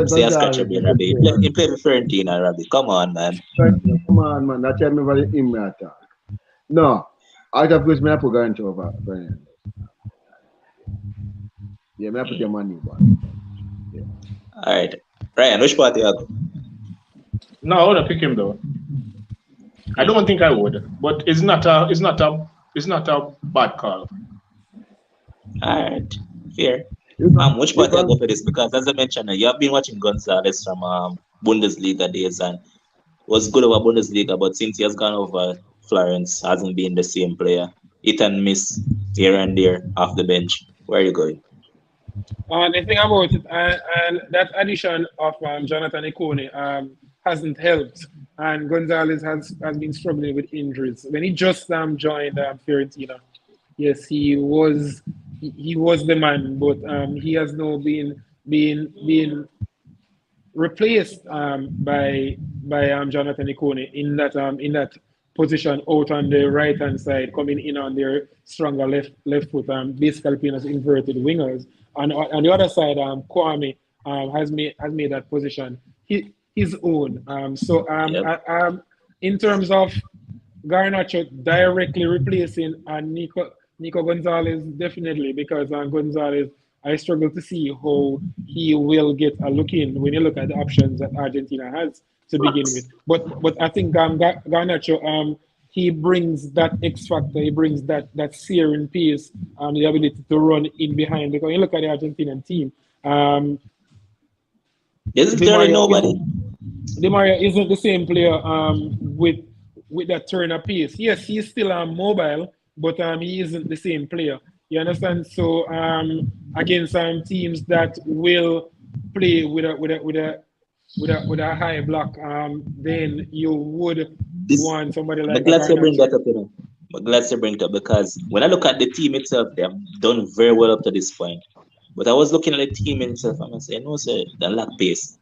Say a scratch a bit, Robbie. He played with Fiorentina, Robbie. Come on, man. Come on, man. That's why I'm about him attack. No. Out of course, I put Garnacho over Fernandez. Yeah, I put your money, man. Yeah. All right. Ryan, which part you go? No, I wouldn't pick him though. I don't think I would, but it's not a bad call. All right, fair. Which part you go for this? Because as I mentioned, you have been watching Gonzalez from Bundesliga days, and was good over Bundesliga, but since he has gone over Florence, hasn't been the same player. Hit and miss here and there off the bench. Where are you going? The thing about it, and that addition of Jonathan Ikone hasn't helped, and Gonzalez has been struggling with injuries. When he just joined Fiorentina, yes, he was the man, but he has now been replaced by Jonathan Ikone in that position out on the right hand side, coming in on their stronger left foot, basically playing as inverted wingers. And on the other side, Kwame has made that position his own. In terms of Garnacho directly replacing Nico Gonzalez, definitely, because Gonzalez, I struggle to see how he will get a look in when you look at the options that Argentina has to begin with. But I think Garnacho, he brings that X factor, he brings that searing pace, the ability to run in behind. Because when you look at the Argentinian team, Isn't there nobody? Di Maria isn't the same player with that turn of pace. Yes, he's still mobile, but he isn't the same player. You understand? So against teams that will play with a high block, then you would want somebody like. I'm glad you bring that up, I'm glad you bring it up because when I look at the team itself, they have done very well up to this point. But I was looking at the team itself and I say, no, sir, they lack pace.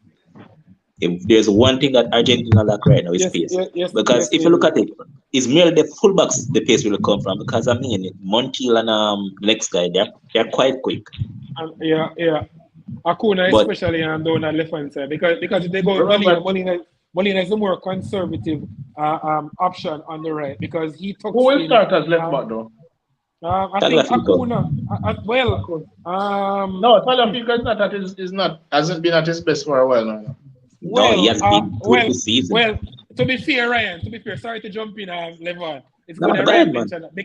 If there's one thing that Argentina lack right now is pace. Because if you look at it, it's merely the fullbacks the pace will come from. Because I mean, Montiel and the next guy, they're quite quick. Yeah. Acuna especially down that left hand side because if they go Molina is the more conservative option on the right because he took. Who will start as left back though? I think Acuna. No, Tagliafico hasn't been at his best for a while now. No, he has been good this season. Well, to be fair, Ryan. Sorry to jump in, Levon. It's good that Ryan mentioned that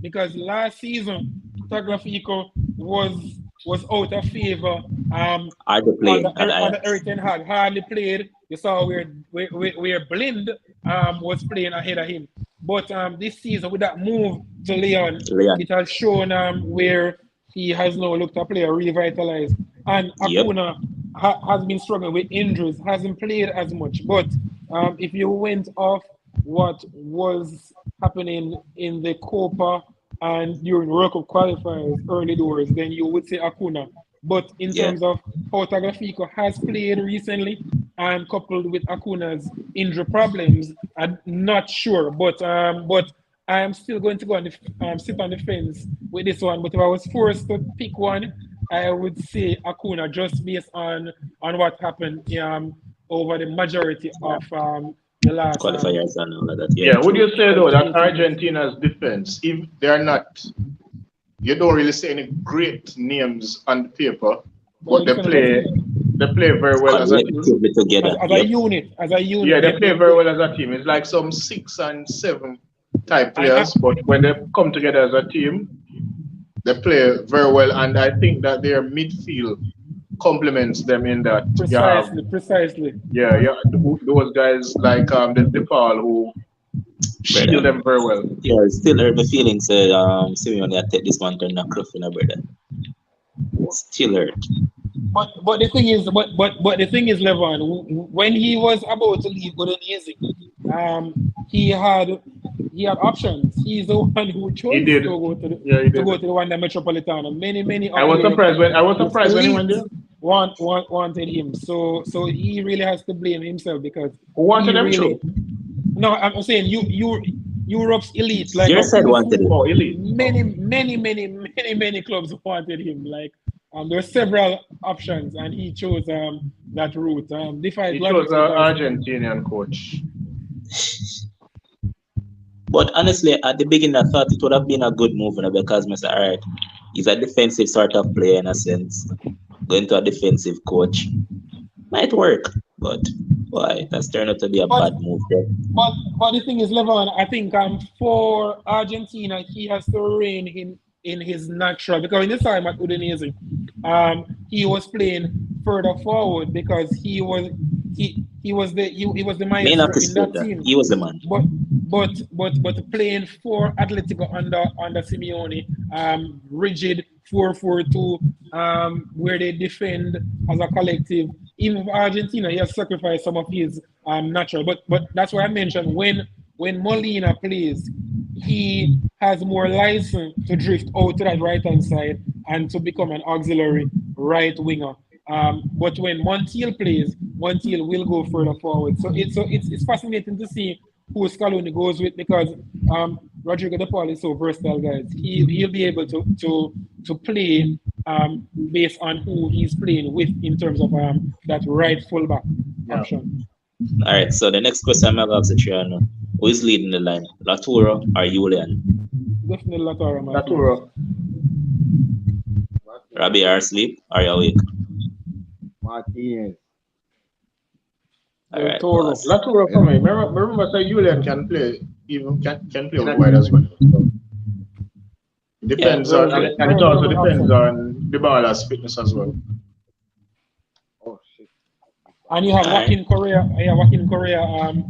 because last season Tagliafico was was out of favor. Hardly played at On the Ajax. Everton had hardly played. You saw where Blind was playing ahead of him. But this season, with that move to Leon, it has shown where he has now looked a player revitalized. And Acuna has been struggling with injuries, hasn't played as much. But if you went off what was happening in the Copa and during World Cup qualifiers early doors, then you would say Acuna. But in terms of how Tagliafico has played recently and coupled with Acuna's injury problems, I'm not sure. But I am still going to go on the sit on the fence with this one. But if I was forced to pick one, I would say Acuna, just based on what happened over the majority of the last qualifiers and all of that. Yeah, would you say though that Argentina's defense, if they are not, you don't really see any great names on the paper, but they play very well as a team. Together. As a unit. Yeah, they play very well as a team. It's like some 6 and 7 type players, but when they come together as a team, they play very well, and I think that their midfield complements them in that. Precisely. Yeah, those guys like the Paul who shield them very well. Yeah, still hurt my feelings. Simeone I take this one turn a cruff in a brother. Still hurt. But the thing is, the thing is, Levon, when he was about to leave Udinese, he had options. He's the one who chose to go to the Wanda Metropolitano. Many. I was surprised when he went there. Wanted him, so he really has to blame himself because who wanted him really, No, I'm saying Europe's elite. Like you said wanted him. Elite. Many clubs wanted him. Like there are several options, and he chose that route. He chose an Argentinian coach. But honestly, at the beginning, I thought it would have been a good move because I said, all right, he's a defensive sort of player in a sense. Going to a defensive coach might work, but boy, that's turned out to be a bad move there. But the thing is, Levon, I think for Argentina, he has to rein in his natural, because in this time at Udinese, he was playing further forward because he was the maestro in that team. He was the man. But playing for Atletico under Simeone, rigid 4-4-2, where they defend as a collective. Even for Argentina, he has sacrificed some of his natural. But that's why I mentioned when Molina plays, he has more license to drift out to that right-hand side and to become an auxiliary right winger. But when Montiel plays, Montiel will go further forward. So it's fascinating to see who Scaloni goes with, because Rodrigo De Paul is so versatile, guys. He'll be able to play based on who he's playing with in terms of that right fullback option. All right, so the next question I'm going to ask Triano. Who is leading the line, Laturo or Julian? Definitely Laturo. Laturo. Robbie, are you asleep? Are you awake? Martinez. All right. Laturo for me. Remember that Julian can play out wide as well. So it depends on, and it also depends on Dybala's fitness as well. Oh shit. And you have Joaquin Correa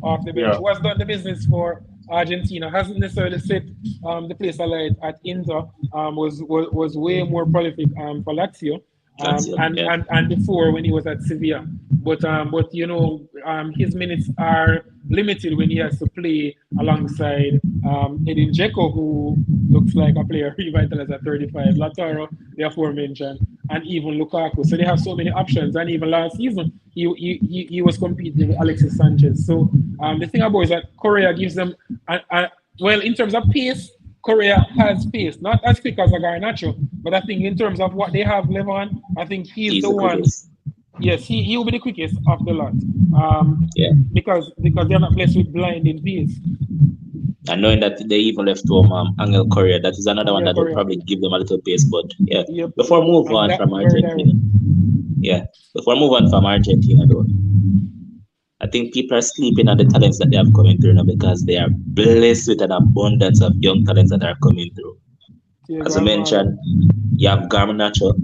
off the bench, who has done the business for Argentina. Hasn't necessarily set the place alight at Inter. Was way more prolific for Lazio. And before when he was at Sevilla, but you know, his minutes are limited when he has to play alongside Edin Dzeko, who looks like a player revitalized at 35, Lautaro, the aforementioned, and even Lukaku. So they have so many options. And even last season, he was competing with Alexis Sanchez. So the thing about it is that Correa gives them, well, in terms of pace, Correa has pace, not as quick as a Garnacho, but I think in terms of what they have, Levon, I think he's the one. Quickest. Yes, he will be the quickest of the lot. Because they're not blessed with blinding pace. And knowing that they even left home Angel Correa, that is another one that will probably give them a little pace. But before we move on from Argentina, though, I think people are sleeping on the talents that they have coming through now, because they are blessed with an abundance of young talents that are coming through. As I mentioned, you have Garnacho.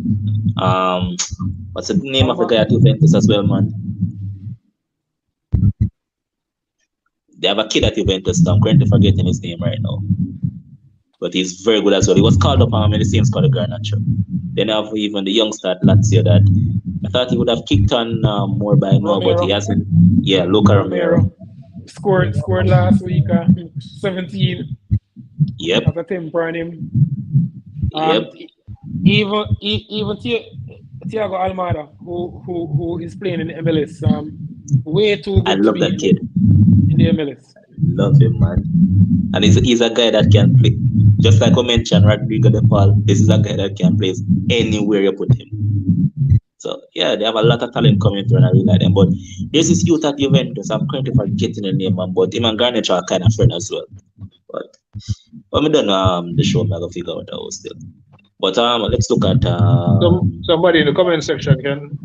What's the name of the guy at Juventus as well, man? They have a kid at Juventus. I'm currently forgetting his name right now. But he's very good as well. He was called up in the same squad as Garnacho. Then I have even the youngster at Lazio that I thought he would have kicked on more by now, but he hasn't. Yeah, Luca Romero. Scored last week, 17. Yep. As a temper on him. Yep. Even Thiago Almada, who is playing in the MLS, way too good. I love that kid in the MLS. Love him, man. And he's a guy that can play. Just like I mentioned, Rodrigo De Paul, this is a guy that can play anywhere you put him. So yeah, they have a lot of talent coming through, and I really like them. But there's this youth at Juventus. I'm currently forgetting the name, man. But him and Garnacho are kind of friends as well. But we don't know the show. I'm gonna figure out how still. But let's look at somebody in the comment section can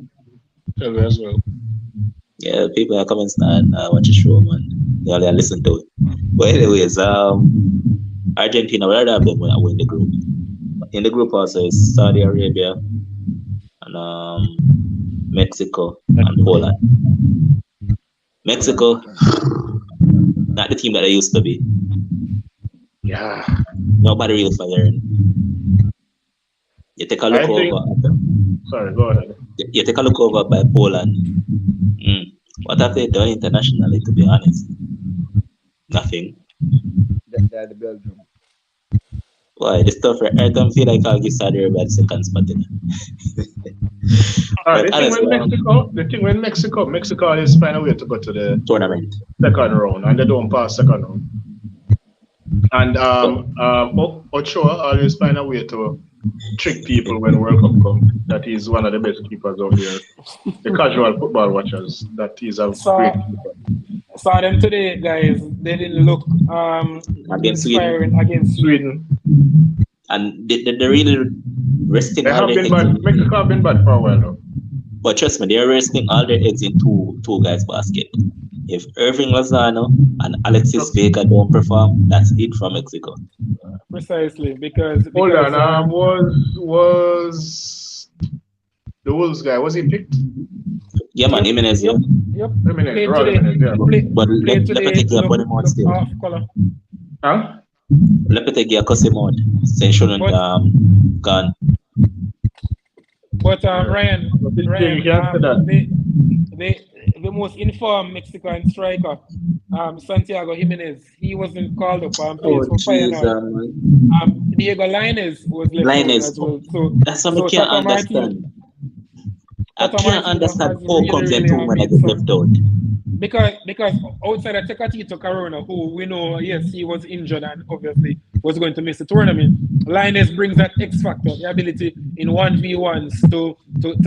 tell me as well. Yeah, people are coming and watch the show, man. They only listen to it. But anyways, Argentina, where have them win the group? In the group also is Saudi Arabia and Mexico and Poland. Mexico, not the team that they used to be. Yeah. Nobody really firing. You take a look over. Sorry, go ahead. You take a look over by Poland. What have they done internationally, to be honest? Nothing. They're the Belgium. Why? The stuff right? I don't feel like I'll give Saudi Arabia the second spot. The thing with Mexico is find a way to go to the tournament second round, and they don't pass second round. And Ochoa always find a way to trick people when World Cup comes. That he's one of the best keepers out there. The casual football watchers, that he's a great keeper. Saw them today, guys. They didn't look against Sweden. And they really resting they all have their been bad. Mexico have been bad for a while now. But trust me, they're resting all their eggs in two guys' basket. If Irving Lozano and Alexis Vega don't perform, that's it from Mexico. Precisely, because hold on, was the Wolves guy, was he picked? Yeah, man, Jimenez, yeah. Yep. But let me take your body mode still. Huh? Let me take your custom mode. Since shouldn't gone. But Ryan, the most informed Mexican striker, Santiago Jimenez, he wasn't called up and played for Feyenoord. Diego Lainez was left out as well. So that's what I can't understand. I can't understand how comes them two men get left out. Because outside of Tecatito Corona, who we know, yes, he was injured and obviously was going to miss the tournament, Lainez brings that X factor, the ability in 1v1s to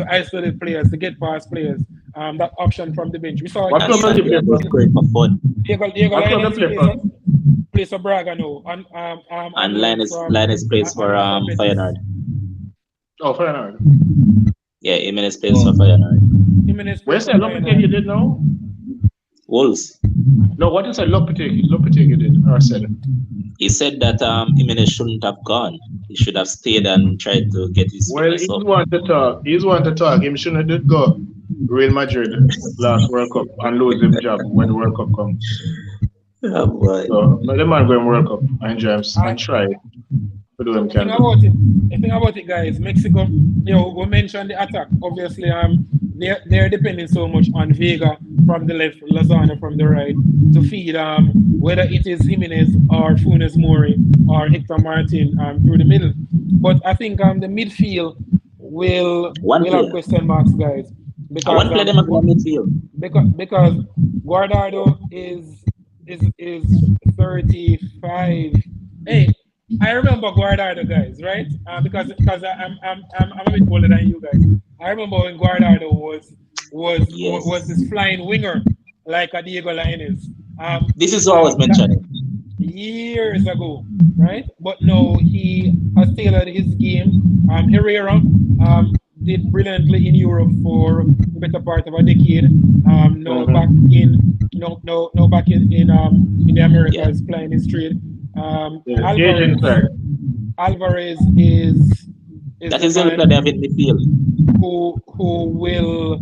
isolate players, to get past players. That option from the bench. We saw what club he play for fun? Diego Lainez plays for Braga now. And Lainez plays for Feyenoord. Oh, Feyenoord. Yeah, Jimenez plays for Feyenoord. Where's that Lopetegui did now? Wolves. No, what is that Lopetegui did or said? He said that Jimenez shouldn't have gone. He should have stayed and tried to get his. Well, he's one to talk. He shouldn't have go Real Madrid last World Cup and lose his job when the World Cup comes. Oh boy. So the man going World Cup and enjoy and try to do him can. The thing about it, guys, Mexico, we mentioned the attack. Obviously, they're depending so much on Vega from the left, Lozano from the right, to feed whether it is Jimenez or Funes Mori or Hector Martin through the middle. But I think the midfield will have question marks, guys. Because one play them at one midfield. Because Guardado is 35. Hey, I remember Guardado, guys, right? Because I'm a bit older than you guys. I remember when Guardado was this flying winger like a Diego Lainez. This is what I was mentioning years ago, right? But no, he has tailored his game. Herrera did brilliantly in Europe for the better part of a decade. Back in the Americas, playing his trade. Alvarez is That the is the only player they have in midfield. who will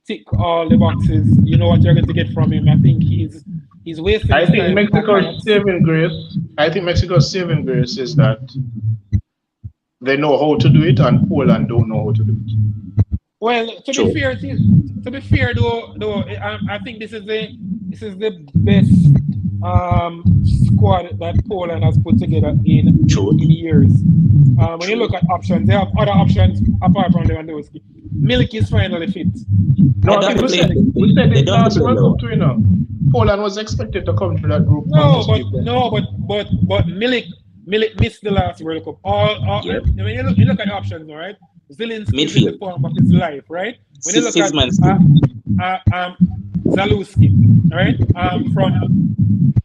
tick all the boxes. You know what you're going to get from him. I think he's wasting I his think time. Mexico's saving grace. I think Mexico's saving grace is that they know how to do it, and Poland don't know how to do it. Well, to be fair, though, I think this is the best squad that Poland has put together in years. When you look at options, they have other options apart from Lewandowski. Milik is finally fit. No, I think we said it last World Cup too, you know. Poland was expected to come through that group. But Milik missed the last World Cup. When you look at options, all right. Zelensky is in the form of his life, right? When you look at Zalewski, right?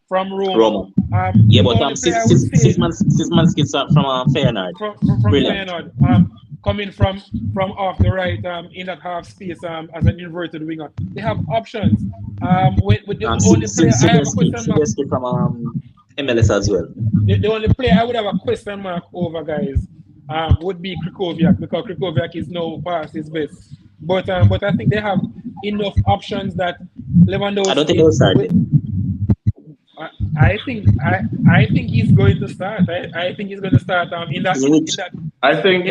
From Roma. But Szymanski's from Feyenoord. From Feyenoord. Coming from off the right in that half space as an inverted winger. They have options. With the only player I have a question mark from MLS as well. The only player I would have a question mark over, guys, would be Krychowiak, because Krychowiak is now past his best. But I think they have enough options that Lewandowski. I don't think he'll start. I think he's going to start. I think he's going to start in that. I think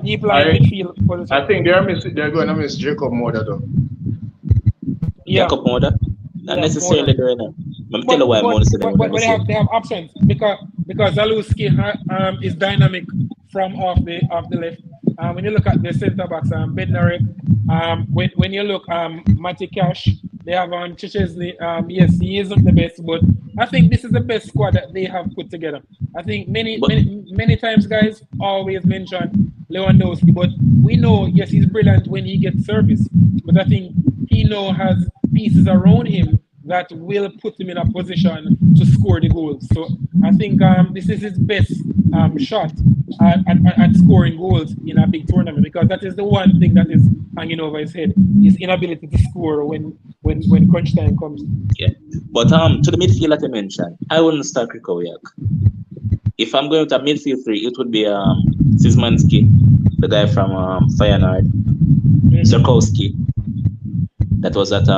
deep line midfield position. I think they're going to miss Jacob Moda though. Yeah. Jacob Moda, not necessarily doing it. I'm telling you why I'm going to say that. But they have options because Zalewski is dynamic from off the left. When you look at the centre backs, Bednarek, when you look Matty Cash, they have Szczesny. Yes, he isn't the best, but I think this is the best squad that they have put together. I think many times guys always mention Lewandowski, but we know, yes, he's brilliant when he gets service, but I think he now has pieces around him that will put him in a position to score the goals. So I think this is his best shot at scoring goals in a big tournament, because that is the one thing that is hanging over his head, his inability to score when crunch time comes. Yeah, but to the midfield that I mentioned, I wouldn't start Krychowiak. If I'm going to midfield three, it would be Szymanski, the guy from Feyenoord, Zerkowski, that was at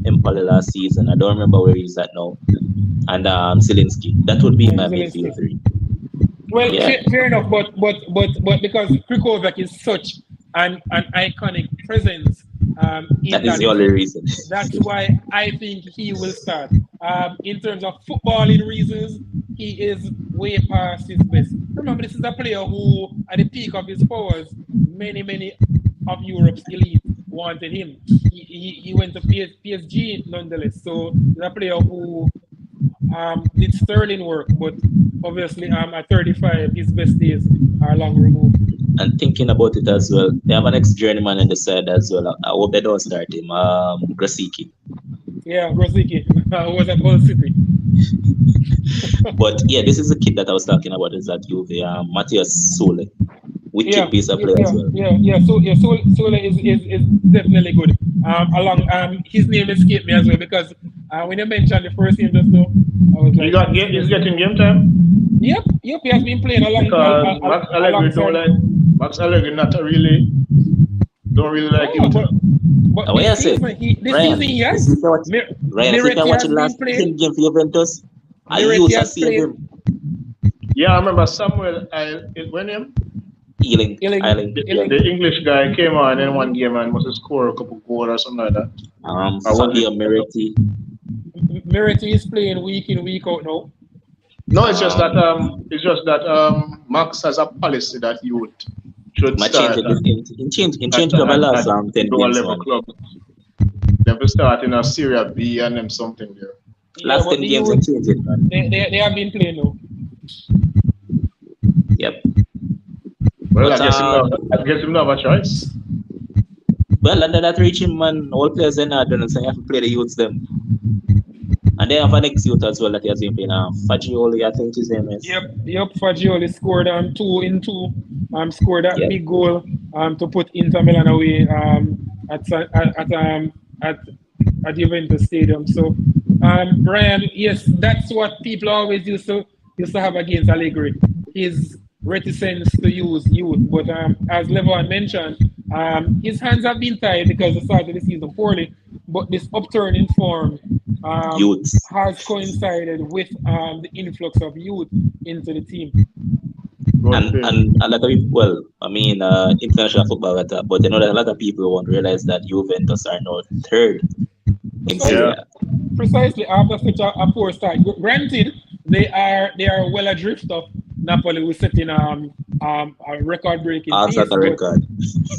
Empoli last season. I don't remember where he's at now. And Zelensky. That would be my midfield three. Well, yeah. Fair enough, but because Krychowiak is such an iconic presence, that is the only reason. That's why I think he will start. In terms of footballing reasons, he is way past his best. Remember, this is a player who, at the peak of his powers, many of Europe's elite wanted him. He went to PSG nonetheless. So he's a player who did sterling work, but obviously at 35, his best days are long removed. And thinking about it as well, they have an ex-journeyman on the side as well. I hope they don't start him, Grosicki. Yeah, Grosicki, who was at Hull City. But yeah, this is a kid that I was talking about, is at Juve, Matthias Sole. Wicked piece of play as well. Sole is definitely good. His name escaped me as well, because when you mentioned the first game just now, I was like, he's getting game time? Yep, he has been playing along. Max Allegri don't really like him. But what you say? Ryan, if you watch the last game for Juventus, I used to see him. Yeah, I remember Samuel Ealing. The English guy came on in one game and must have scored a couple goals or something like that. Fabio Miretti. Miretti is playing week in, week out now. No, it's just that Max has a policy that you should start. Change the last 10 games. They will start in a Serie B and them something there. Last 10 games and change it, man. They have been playing now. Yep. Well, I guess him don't have a choice. Well, under that regime, man, all players are not done, so you have to play the youths them. And they have an ex-youth as well that he has been playing. Fagioli, I think his name is. Yep. Fagioli scored 2 in 2. Scored that big goal to put Inter Milan away at Juventus Stadium. So, Brian, yes, that's what people always used to have against Allegri. his reticence to use youth. But as Levon mentioned, his hands have been tied because the start of the season poorly. But this upturn in form Youths. has coincided with the influx of youth into the team. And a lot of people, well, I mean, international football, but you know that a lot of people won't realize that Juventus are now third in Serie Yeah. A. Precisely after such a poor start. Granted, they are well adrift of Napoli, who's setting a record-breaking Also pace, at a record.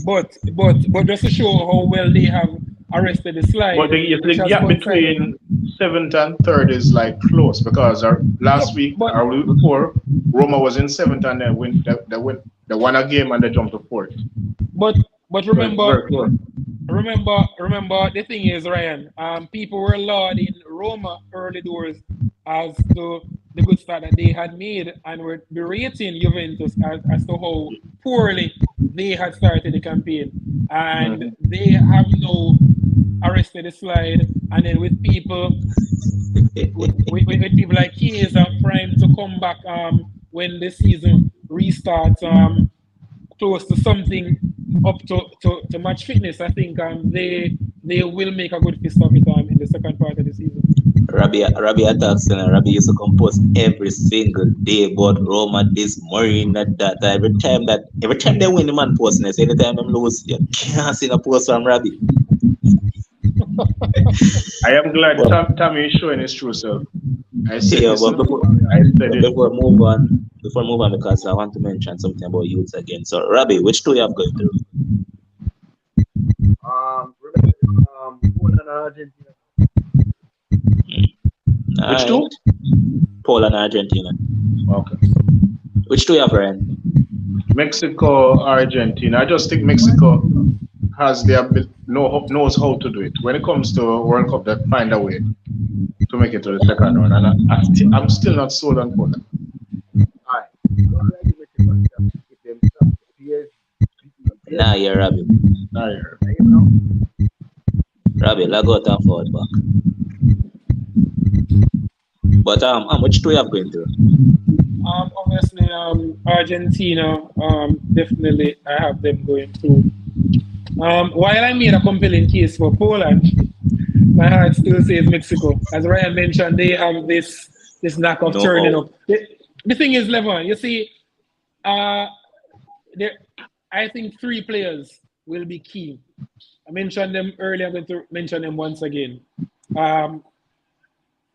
but just to show how well they have arrested the But slide, the which has gap coincided. between seventh and third is like close because last So, week but or week before, Roma was in seventh and they won a game and they jumped to fourth. but but So it's remember very close. remember the thing is, Ryan, people were lauding Roma early doors as to the good start that they had made and were berating Juventus as to how poorly they had started the campaign. And Mhm. they have now arrested the slide, and then with people with people like Chiesa primed to come back when the season restarts close to something up to match fitness. I think they will make a good fist of it in the second part of the season. Rabbi attacks and Rabbi used to compose every single day about Roma, this Marine, that. Every time they win, the man posting it. Anytime them lose, you can't see a post from Rabbi. I am glad But Tommy is showing his true self. I said yeah, this. but before I said but it. before move on, because I want to mention something about youths again. So Rabbi, which two you have going through? Remember Poland and Argentina. All Which right, two? Poland, Argentina. Okay. Which two you have, Ryan? Mexico, Argentina. I just think Mexico has knows how to do it. When it comes to World Cup, they find a way to make it to the second round. And I'm still not sold on Poland. Alright. What do I give Mexico a chance if them stop PSG? Nah, yeah, Rabbi. I hear. I am now. Rabbi, lag out and forward back. But which two you have going through? Obviously, Argentina, definitely I have them going through. While I made a compelling case for Poland, my heart still says Mexico. As Ryan mentioned, they have this knack of No turning how. up. The thing is, Levon, you see, uh, there, I think three players will be key. I mentioned them earlier. I'm going to mention them once again. Um,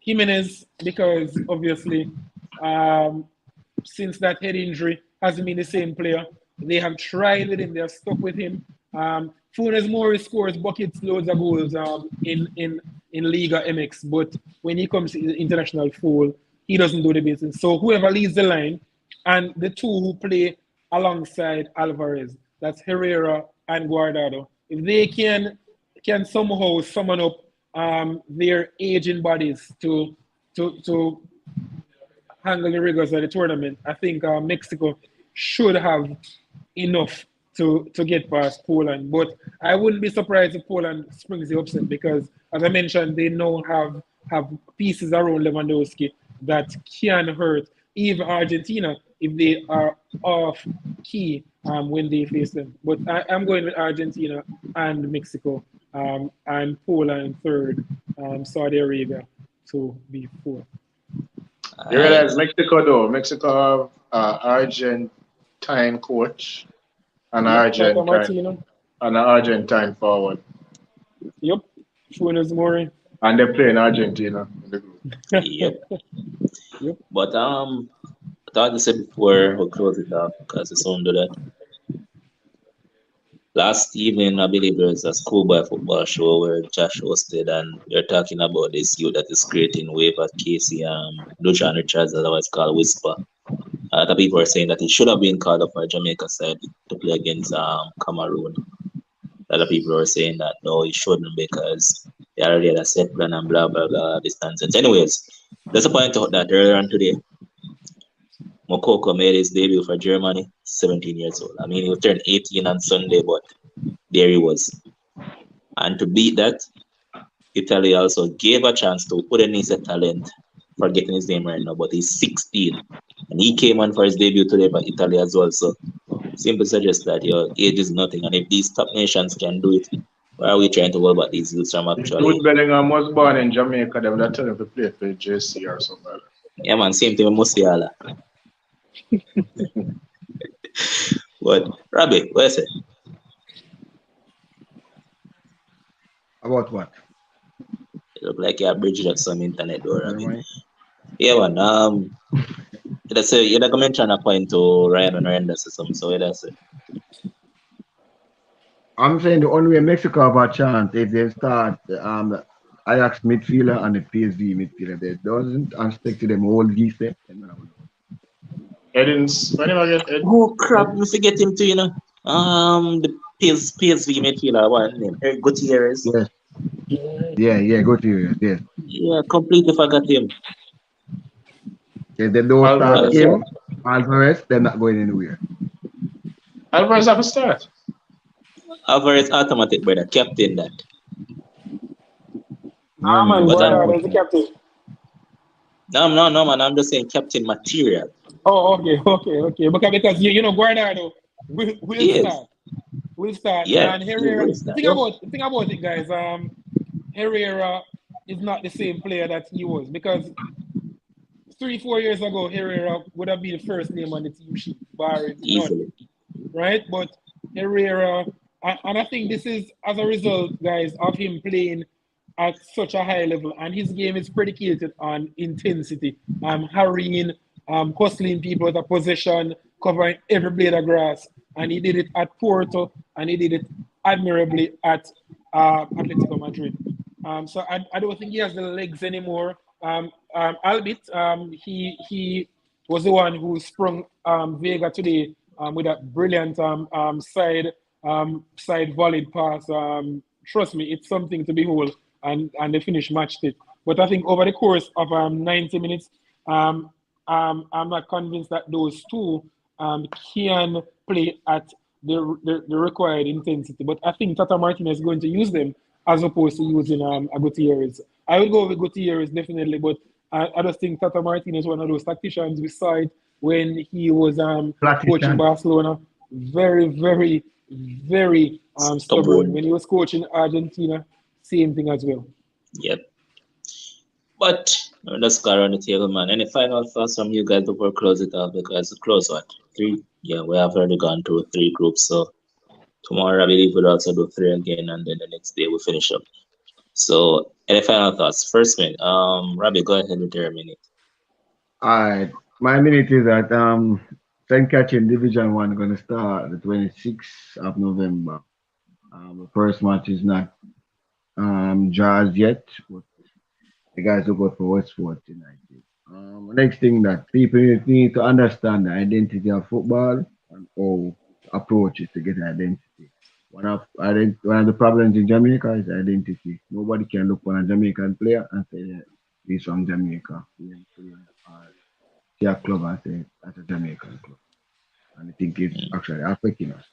Jimenez, because obviously, um, since that head injury, hasn't been the same player. They have tried with him. They have stuck with him. Funes Mori scores buckets, loads of goals in Liga MX, but when he comes to the international fold, he doesn't do the business. So whoever leads the line, and the two who play alongside Alvarez, that's Herrera and Guardado, if they can somehow summon up their aging bodies to handle the rigors of the tournament, I think Mexico should have enough to get past Poland. But I wouldn't be surprised if Poland springs the upset because, as I mentioned, they now have pieces around Lewandowski that can hurt even Argentina if they are off key when they face them. But I'm going with Argentina and Mexico, and Poland third, Saudi Arabia to be fourth. You Alright. realize Mexico though? Mexico have Argentine coach and Yep, Tata Martino. an Argentine forward, Yep, Funes Mori. and they're playing Argentina in the group. Yep. Yep. But I thought to say before we close it off because it's under that. Last evening, I believe there was a schoolboy football show where Josh hosted, and they're talking about this youth that is creating wave at Casey, Lucian Richards, otherwise called Whisper. A lot of people are saying that he should have been called up for Jamaica side to play against Cameroon. A lot of people are saying that no, he shouldn't because they already had a set plan and blah blah blah this nonsense. Anyways, let's point out that earlier on today, Mokoko made his debut for Germany, 17 years old. I mean, he turned 18 on Sunday, but there he was. And to beat that, Italy also gave a chance to put in his talent, forgetting his name right now, but he's 16. And he came on for his debut today for Italy as well. So simply suggest that your age is nothing. And if these top nations can do it, why are we trying to worry about these youths from If actually? Jude Bellingham was born in Jamaica, they would have told him to play for JC or something. Yeah, man, same thing with Musiala. But, Robbie, what is it? About what? It look like you're bridging up some internet door, Am Robbie. I? Yeah, man. That's it. You're like mention a point to Ryan Hernandez or something, so that's it. I'm saying the only way Mexico have a chance if they start the Ajax midfielder and the PSV midfielder. They doesn't and stick to them all these things. Edins, whenever I get Ed, Oh, crap. We forget him too, you know. The PSV midfielder, what name? Eric Gutierrez. Yes, yeah, go to you. Yes. Yeah, completely forgot him. If they don't start Alvarez. him, Alvarez, they're not going anywhere. Alvarez have a start. Alvarez automatic, brother. Captain that. Ah, man, But Guardado is the captain. no, man. I'm just saying captain material. Oh, okay. Because you know Guardado will Yes. start. Will start. Yeah, And he Herrera. will The start. thing about it, guys. Herrera is not the same player that he was because 3-4 years ago, Herrera would have been the first name on the team sheet, barring none, Easily. right? But Herrera, and I think this is as a result, guys, of him playing at such a high level, and his game is predicated on intensity, hurrying, hustling people at a possession, covering every blade of grass, and he did it at Porto, and he did it admirably at Atletico Madrid. So I don't think he has the legs anymore. Albeit, he was the one who sprung Vega today with a brilliant side volleyed pass. Trust me, it's something to behold, and the finish matched it. But I think over the course of 90 minutes, I'm not convinced that those two can play at the required intensity. But I think Tata Martinez is going to use them as opposed to using a Gutierrez. I would go with Gutierrez definitely, but I just think Tata Martinez is one of those tacticians we saw it when he was coaching Barcelona. Very, very, very stubborn. When he was coaching Argentina, same thing as well. Yep. But let's go around the table, man. Any final thoughts from you guys before we close it up? Because close what? 3? Yeah, we have already gone through 3 groups. So tomorrow I believe we'll also do 3 again, and then the next day we'll finish up. So any final thoughts? First minute. Robbie, go ahead with your minute. Alright. My minute is that St. Catherine Division 1 going to start the 26th of November. The first match is not jazz yet, but the guys will go for Westport United. Next thing that people need to understand the identity of football and how to approach it to get identity. One of the problems in Jamaica is identity. Nobody can look on a Jamaican player and say he's from Jamaica. See a club and say that's a Jamaican club. And I think it's actually affecting us.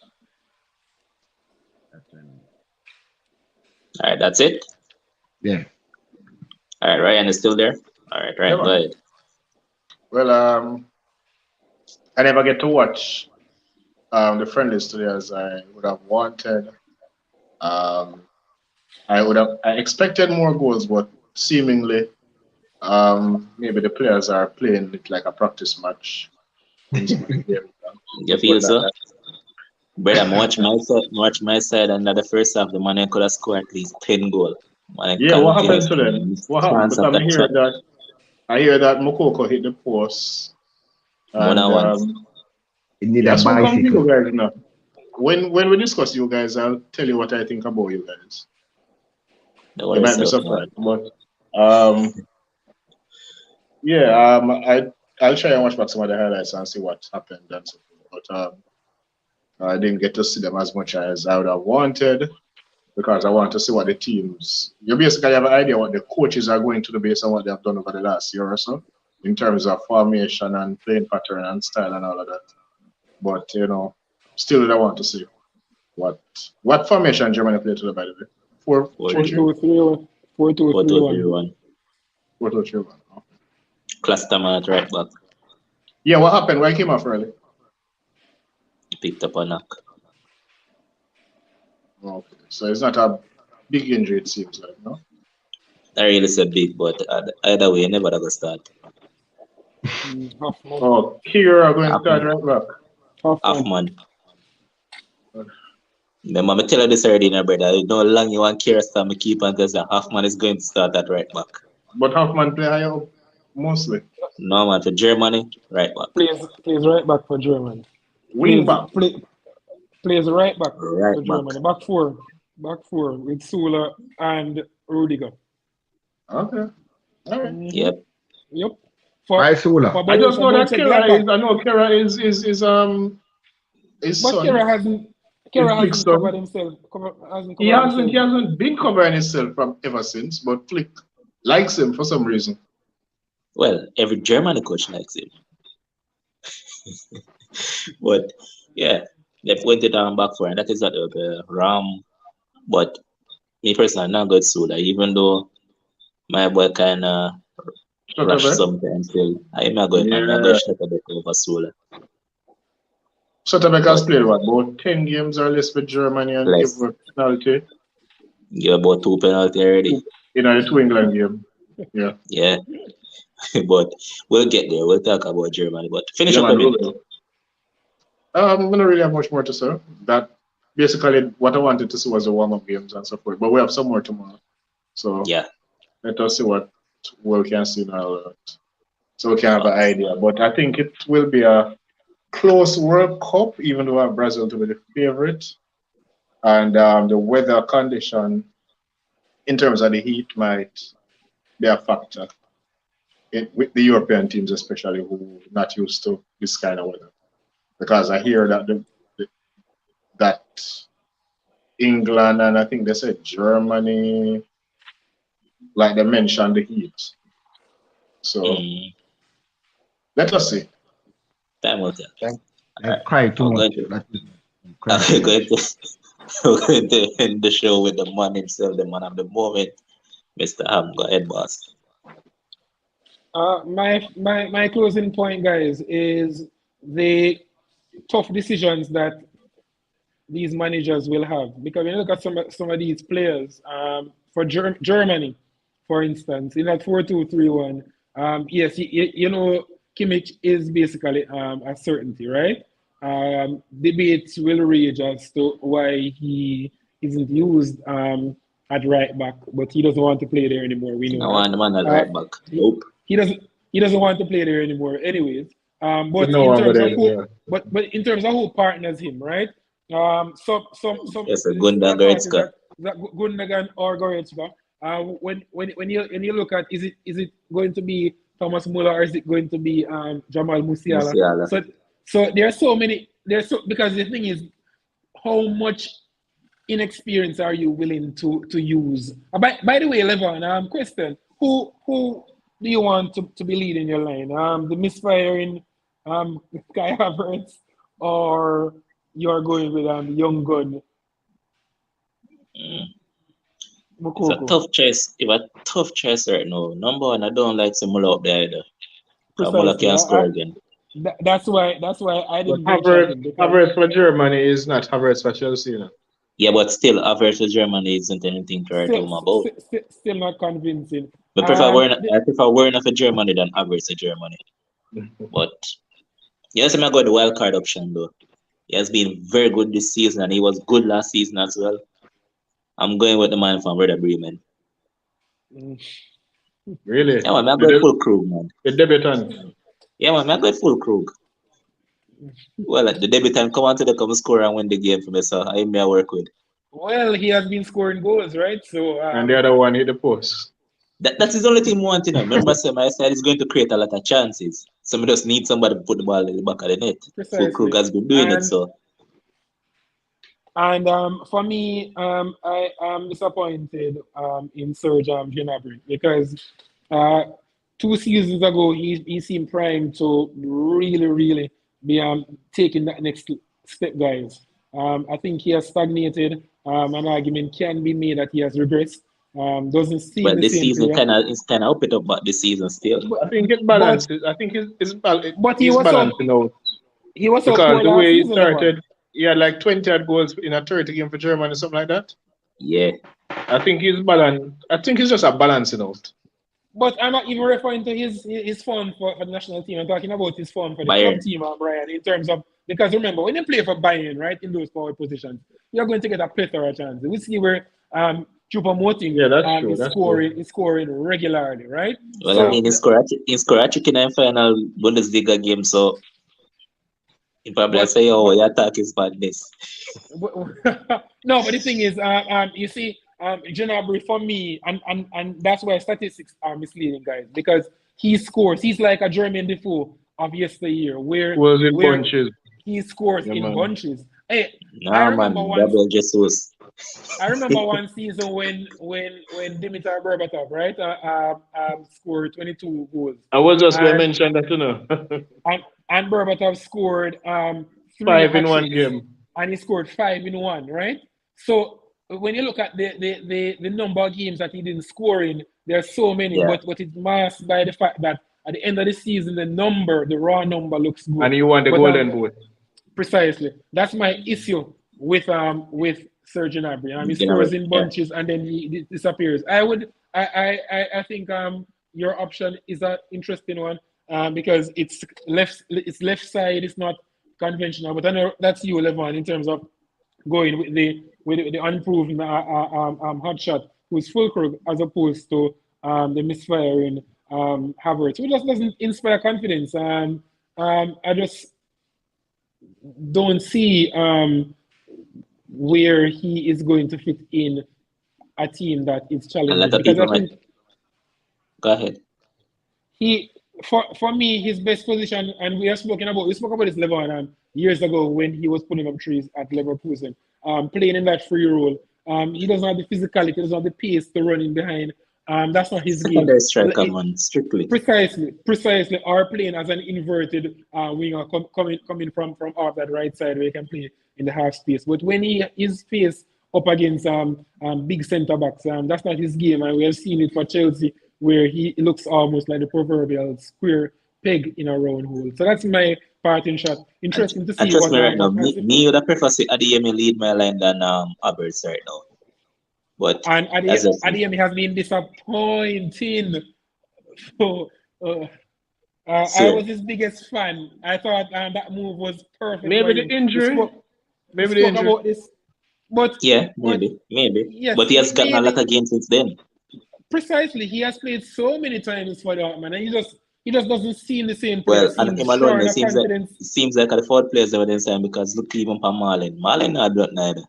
All right, that's it? Yeah. All right, Ryan is still there? All right, Ryan, go ahead. Well, I never get to watch the friendlies today as I would have wanted. I expected more goals, but seemingly maybe the players are playing it like a practice match. You feel so? Brother, watch my side, and the first half, the man could have scored at least 10 goals. Yeah, what happened to them? What happened? Because I hear that Mokoko hit the post. And, it need a bicycle. You guys now. When we discuss you guys, I'll tell you what I think about you guys. You might be surprised, but I'll try and watch back some of the highlights and see what happened and so forth. But I didn't get to see them as much as I would have wanted because I want to see what the teams. You basically have an idea what the coaches are going to do based on what they have done over the last year or so in terms of formation and playing pattern and style and all of that. But still I want to see what formation Germany played today, by the way. 4-2-3-1. 4-2-3-1. 4-2-3-1. Cluster match right back. Yeah, what happened? Why came off early? He picked up a knock. Okay, so it's not a big injury, it seems like, no? Not really so big, but either way, never gonna start. Hoffman. Oh, Kira going to start Hoffman. right back. Hoffman. Remember, I tell you this already, brother. You know how long you want Kira start, me keep on telling you, Hoffman is going to start at right back. But Hoffman play higher up mostly. No, man, for Germany, right back. Plays right back for Germany. Wing back. Plays right back Right for back. Germany. Back four with Sula and Rudiger. Okay. All right. Yep. Yep. Why Sula? I just know that Kira is. I know Kira is his But son. Kira hasn't Flick's son. covered himself. He hasn't been covering himself from ever since, but Flick likes him for some reason. Well, every Germany coach likes him. But yeah, they've went it down back for, and that is not Ram. But me personally, I'm not good Sula, even though my boy kind of rush sometimes. Still, I'm not going to shut up over Sula. Schlotterbeck has played what, about 10 games or less with Germany and give a penalty? Yeah, about 2 penalty already. In the 2 England game. Yeah. Yeah. But we'll get there. We'll talk about Germany. But finish up a minute. I don't really have much more to say. That basically what I wanted to see was the warm-up games and so forth. But we have some more tomorrow. So yeah, let us see what we can see now. So we can have an idea. But I think it will be a close World Cup, even though I have Brazil to be the favorite. And the weather condition in terms of the heat might be a factor with the European teams, especially who are not used to this kind of weather. Because I hear that that England and I think they said Germany, like they mentioned the heat. So let us see. Time will tell. Cry too much. We're going to end the show with the man himself, the man of the moment, Mr. Ham. Go ahead, boss. My closing point, guys, is the tough decisions that these managers will have. Because when you look at some of these players, for Germany, for instance, in that 4-2-3-1, yes, you know, Kimmich is basically a certainty, right? Debates will rage as to why he isn't used at right back, but he doesn't want to play there anymore. We know. No one man at right back. Nope. He doesn't want to play there anymore, anyways. But in terms of who partners him, right? Some yes, Gundogan or Goretzka. When you look at is it going to be Thomas Muller or is it going to be Jamal Musiala? So there are so many. Because the thing is, how much inexperience are you willing to use? By the way, Levon, question: Who do you want to be leading your line? The misfiring Kai Havertz, or you're going with young gun? It's a tough choice. It's a tough choice right now. Number one, I don't like Muller up there either. Muller can't score again. That's why I didn't. Havertz for Germany is not Havertz for Chelsea. You know? Yeah, but still, Havertz for Germany isn't anything to write home about. Still not convincing. But I prefer Werner for Germany than Havertz for Germany. But yes, I'm going to go the wild card option though. He has been very good this season, and he was good last season as well. I'm going with the man from Werder Bremen. Really? Yeah, man, I'm going full Krug, man. The debutant. Yeah, man, I'm going full Krug. Well, the debutant come on to the come score and win the game for me, so I may work with. Well, he has been scoring goals, right? So and the other one hit the post. That's his only thing wanting. Remember, my side is going to create a lot of chances. So we just need somebody to put the ball in the back of the net. Full Krug has been doing it, so. And for me, I am disappointed in Serge Gnabry because 2 seasons ago he seemed primed to really be taking that next step, guys. I think he has stagnated. An argument can be made that he has regressed Doesn't seem Well, the this same season player. it's kind of up it up, but this season still. I think it But balances. I think but he's balancing out he was so because poor the last way he season, Levon. started, he had like 20 odd goals in a 30 game for Germany, something like that. Yeah. I think he's balanced. I think he's just a balancing out. But I'm not even referring to his form for the national team. I'm talking about his form for the club Bayern. team, Brian, in terms of, because remember, when you play for Bayern, right, in those forward positions, you're going to get a plethora of chances. We see where Choupo-Moting Yeah, that's true. That's true. is scoring regularly, right? Well, So, I mean, he scored a trick in the final Bundesliga game, so he probably but say, "Oh, your attack is badness." no, but the thing is, you see, Gnabry for me, and that's why statistics are misleading, guys, because he scores. He's like a Jermaine Defoe of yesteryear, Was in where bunches. he scores Yeah, in man. bunches. Hey, I Nah, remember man, once. Gabriel Jesus. I remember one season when Dimitar Berbatov, right, scored 22 goals, I was just going to and mention that, and Berbatov scored 3 5 in hat one tricks, game. and he scored 5 in one, right? So when you look at the number of games that he didn't score in, there are so many, Yeah. but it's masked by the fact that at the end of the season, the raw number looks good. And he won the But Golden Boot. precisely, that's my issue with Serge Gnabry. He scores in Yeah. bunches and then he disappears. I think your option is an interesting one because it's left side. It's not conventional, but I know that's you, Levon, in terms of going with the unproven hot shot who's Fulkrug as opposed to the misfiring Havertz, who just doesn't inspire confidence. I just don't see where he is going to fit in a team that is A challenging. lot of Because people I think go ahead. he, for me, his best position, and we spoke about this level years ago when he was putting up trees at Leverkusen, playing in that free role. He doesn't have the physicality, he doesn't have the pace to run in behind. That's not his game. Secondary striker, man, strictly. Precisely, or playing as an inverted winger coming from off that right side where he can play in the half space. But when he is faced up against big centre backs, that's not his game, and we have seen it for Chelsea where he looks almost like the proverbial square peg in a round hole. So that's my parting shot. Interesting to And see trust me right now, what has me would have prefer see Adeyemi lead my line than Havertz right now. But and as Adeyemi has been disappointing. So, I was his biggest fan. I thought that move was perfect. Maybe the injury. We spoke about this, but yeah, maybe. Yes, But he has gotten a lot maybe. of games since then. Precisely, he has played so many times for Dortmund, and he just doesn't seem the same player. Well, and him Seems alone, sure it of confidence. seems like the fourth players over this time because look even for Marlon. Marlon not do it neither.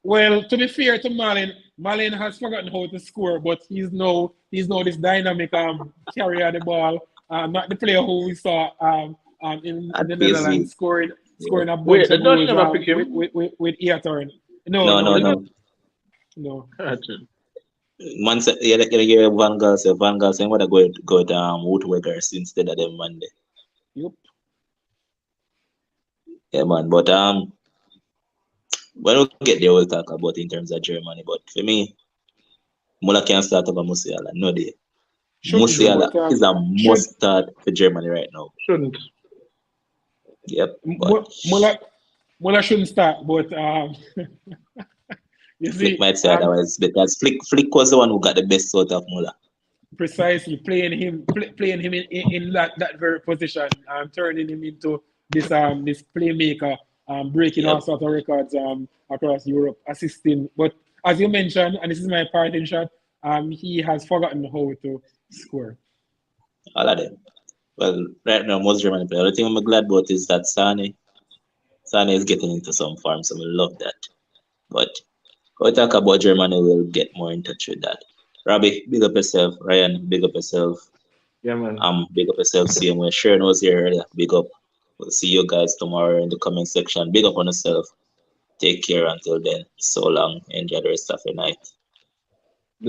Well, to be fair to Marlon has forgotten how to score, but he's now this dynamic carrier of the ball. Not the player who we saw in At the PSV. Netherlands scoring a bunch Wait, the of Dutch goals never pick him? with Eatorn. No. Gotcha. Man said, yeah, Van Gaal said what I go Woodweggers instead of them Monday. Yep. Yeah, man. But when we get there, we'll talk about it in terms of Germany. But for me, Muller can't start over Musiala. No day. Musiala is a must start for Germany right now. Shouldn't. Yep. But Muller shouldn't start, but you Flick see, might say otherwise because Flick was the one who got the best out of Muller. Precisely playing him in that very position, turning him into this playmaker, breaking all sorts of records across Europe, assisting. But as you mentioned, and this is my parting shot, he has forgotten how to score. All of them. Well, right now most German players. The thing I'm glad about is that Sane is getting into some form, so we love that. But when we talk about Germany, we'll get more in touch with that. Robbie, big up yourself. Ryan, big up yourself. Yeah, man. Big up yourself. Same way. Sharon was here earlier. Big up. We'll see you guys tomorrow in the comment section. Big up on yourself. Take care until then. So long. Enjoy the rest of your night.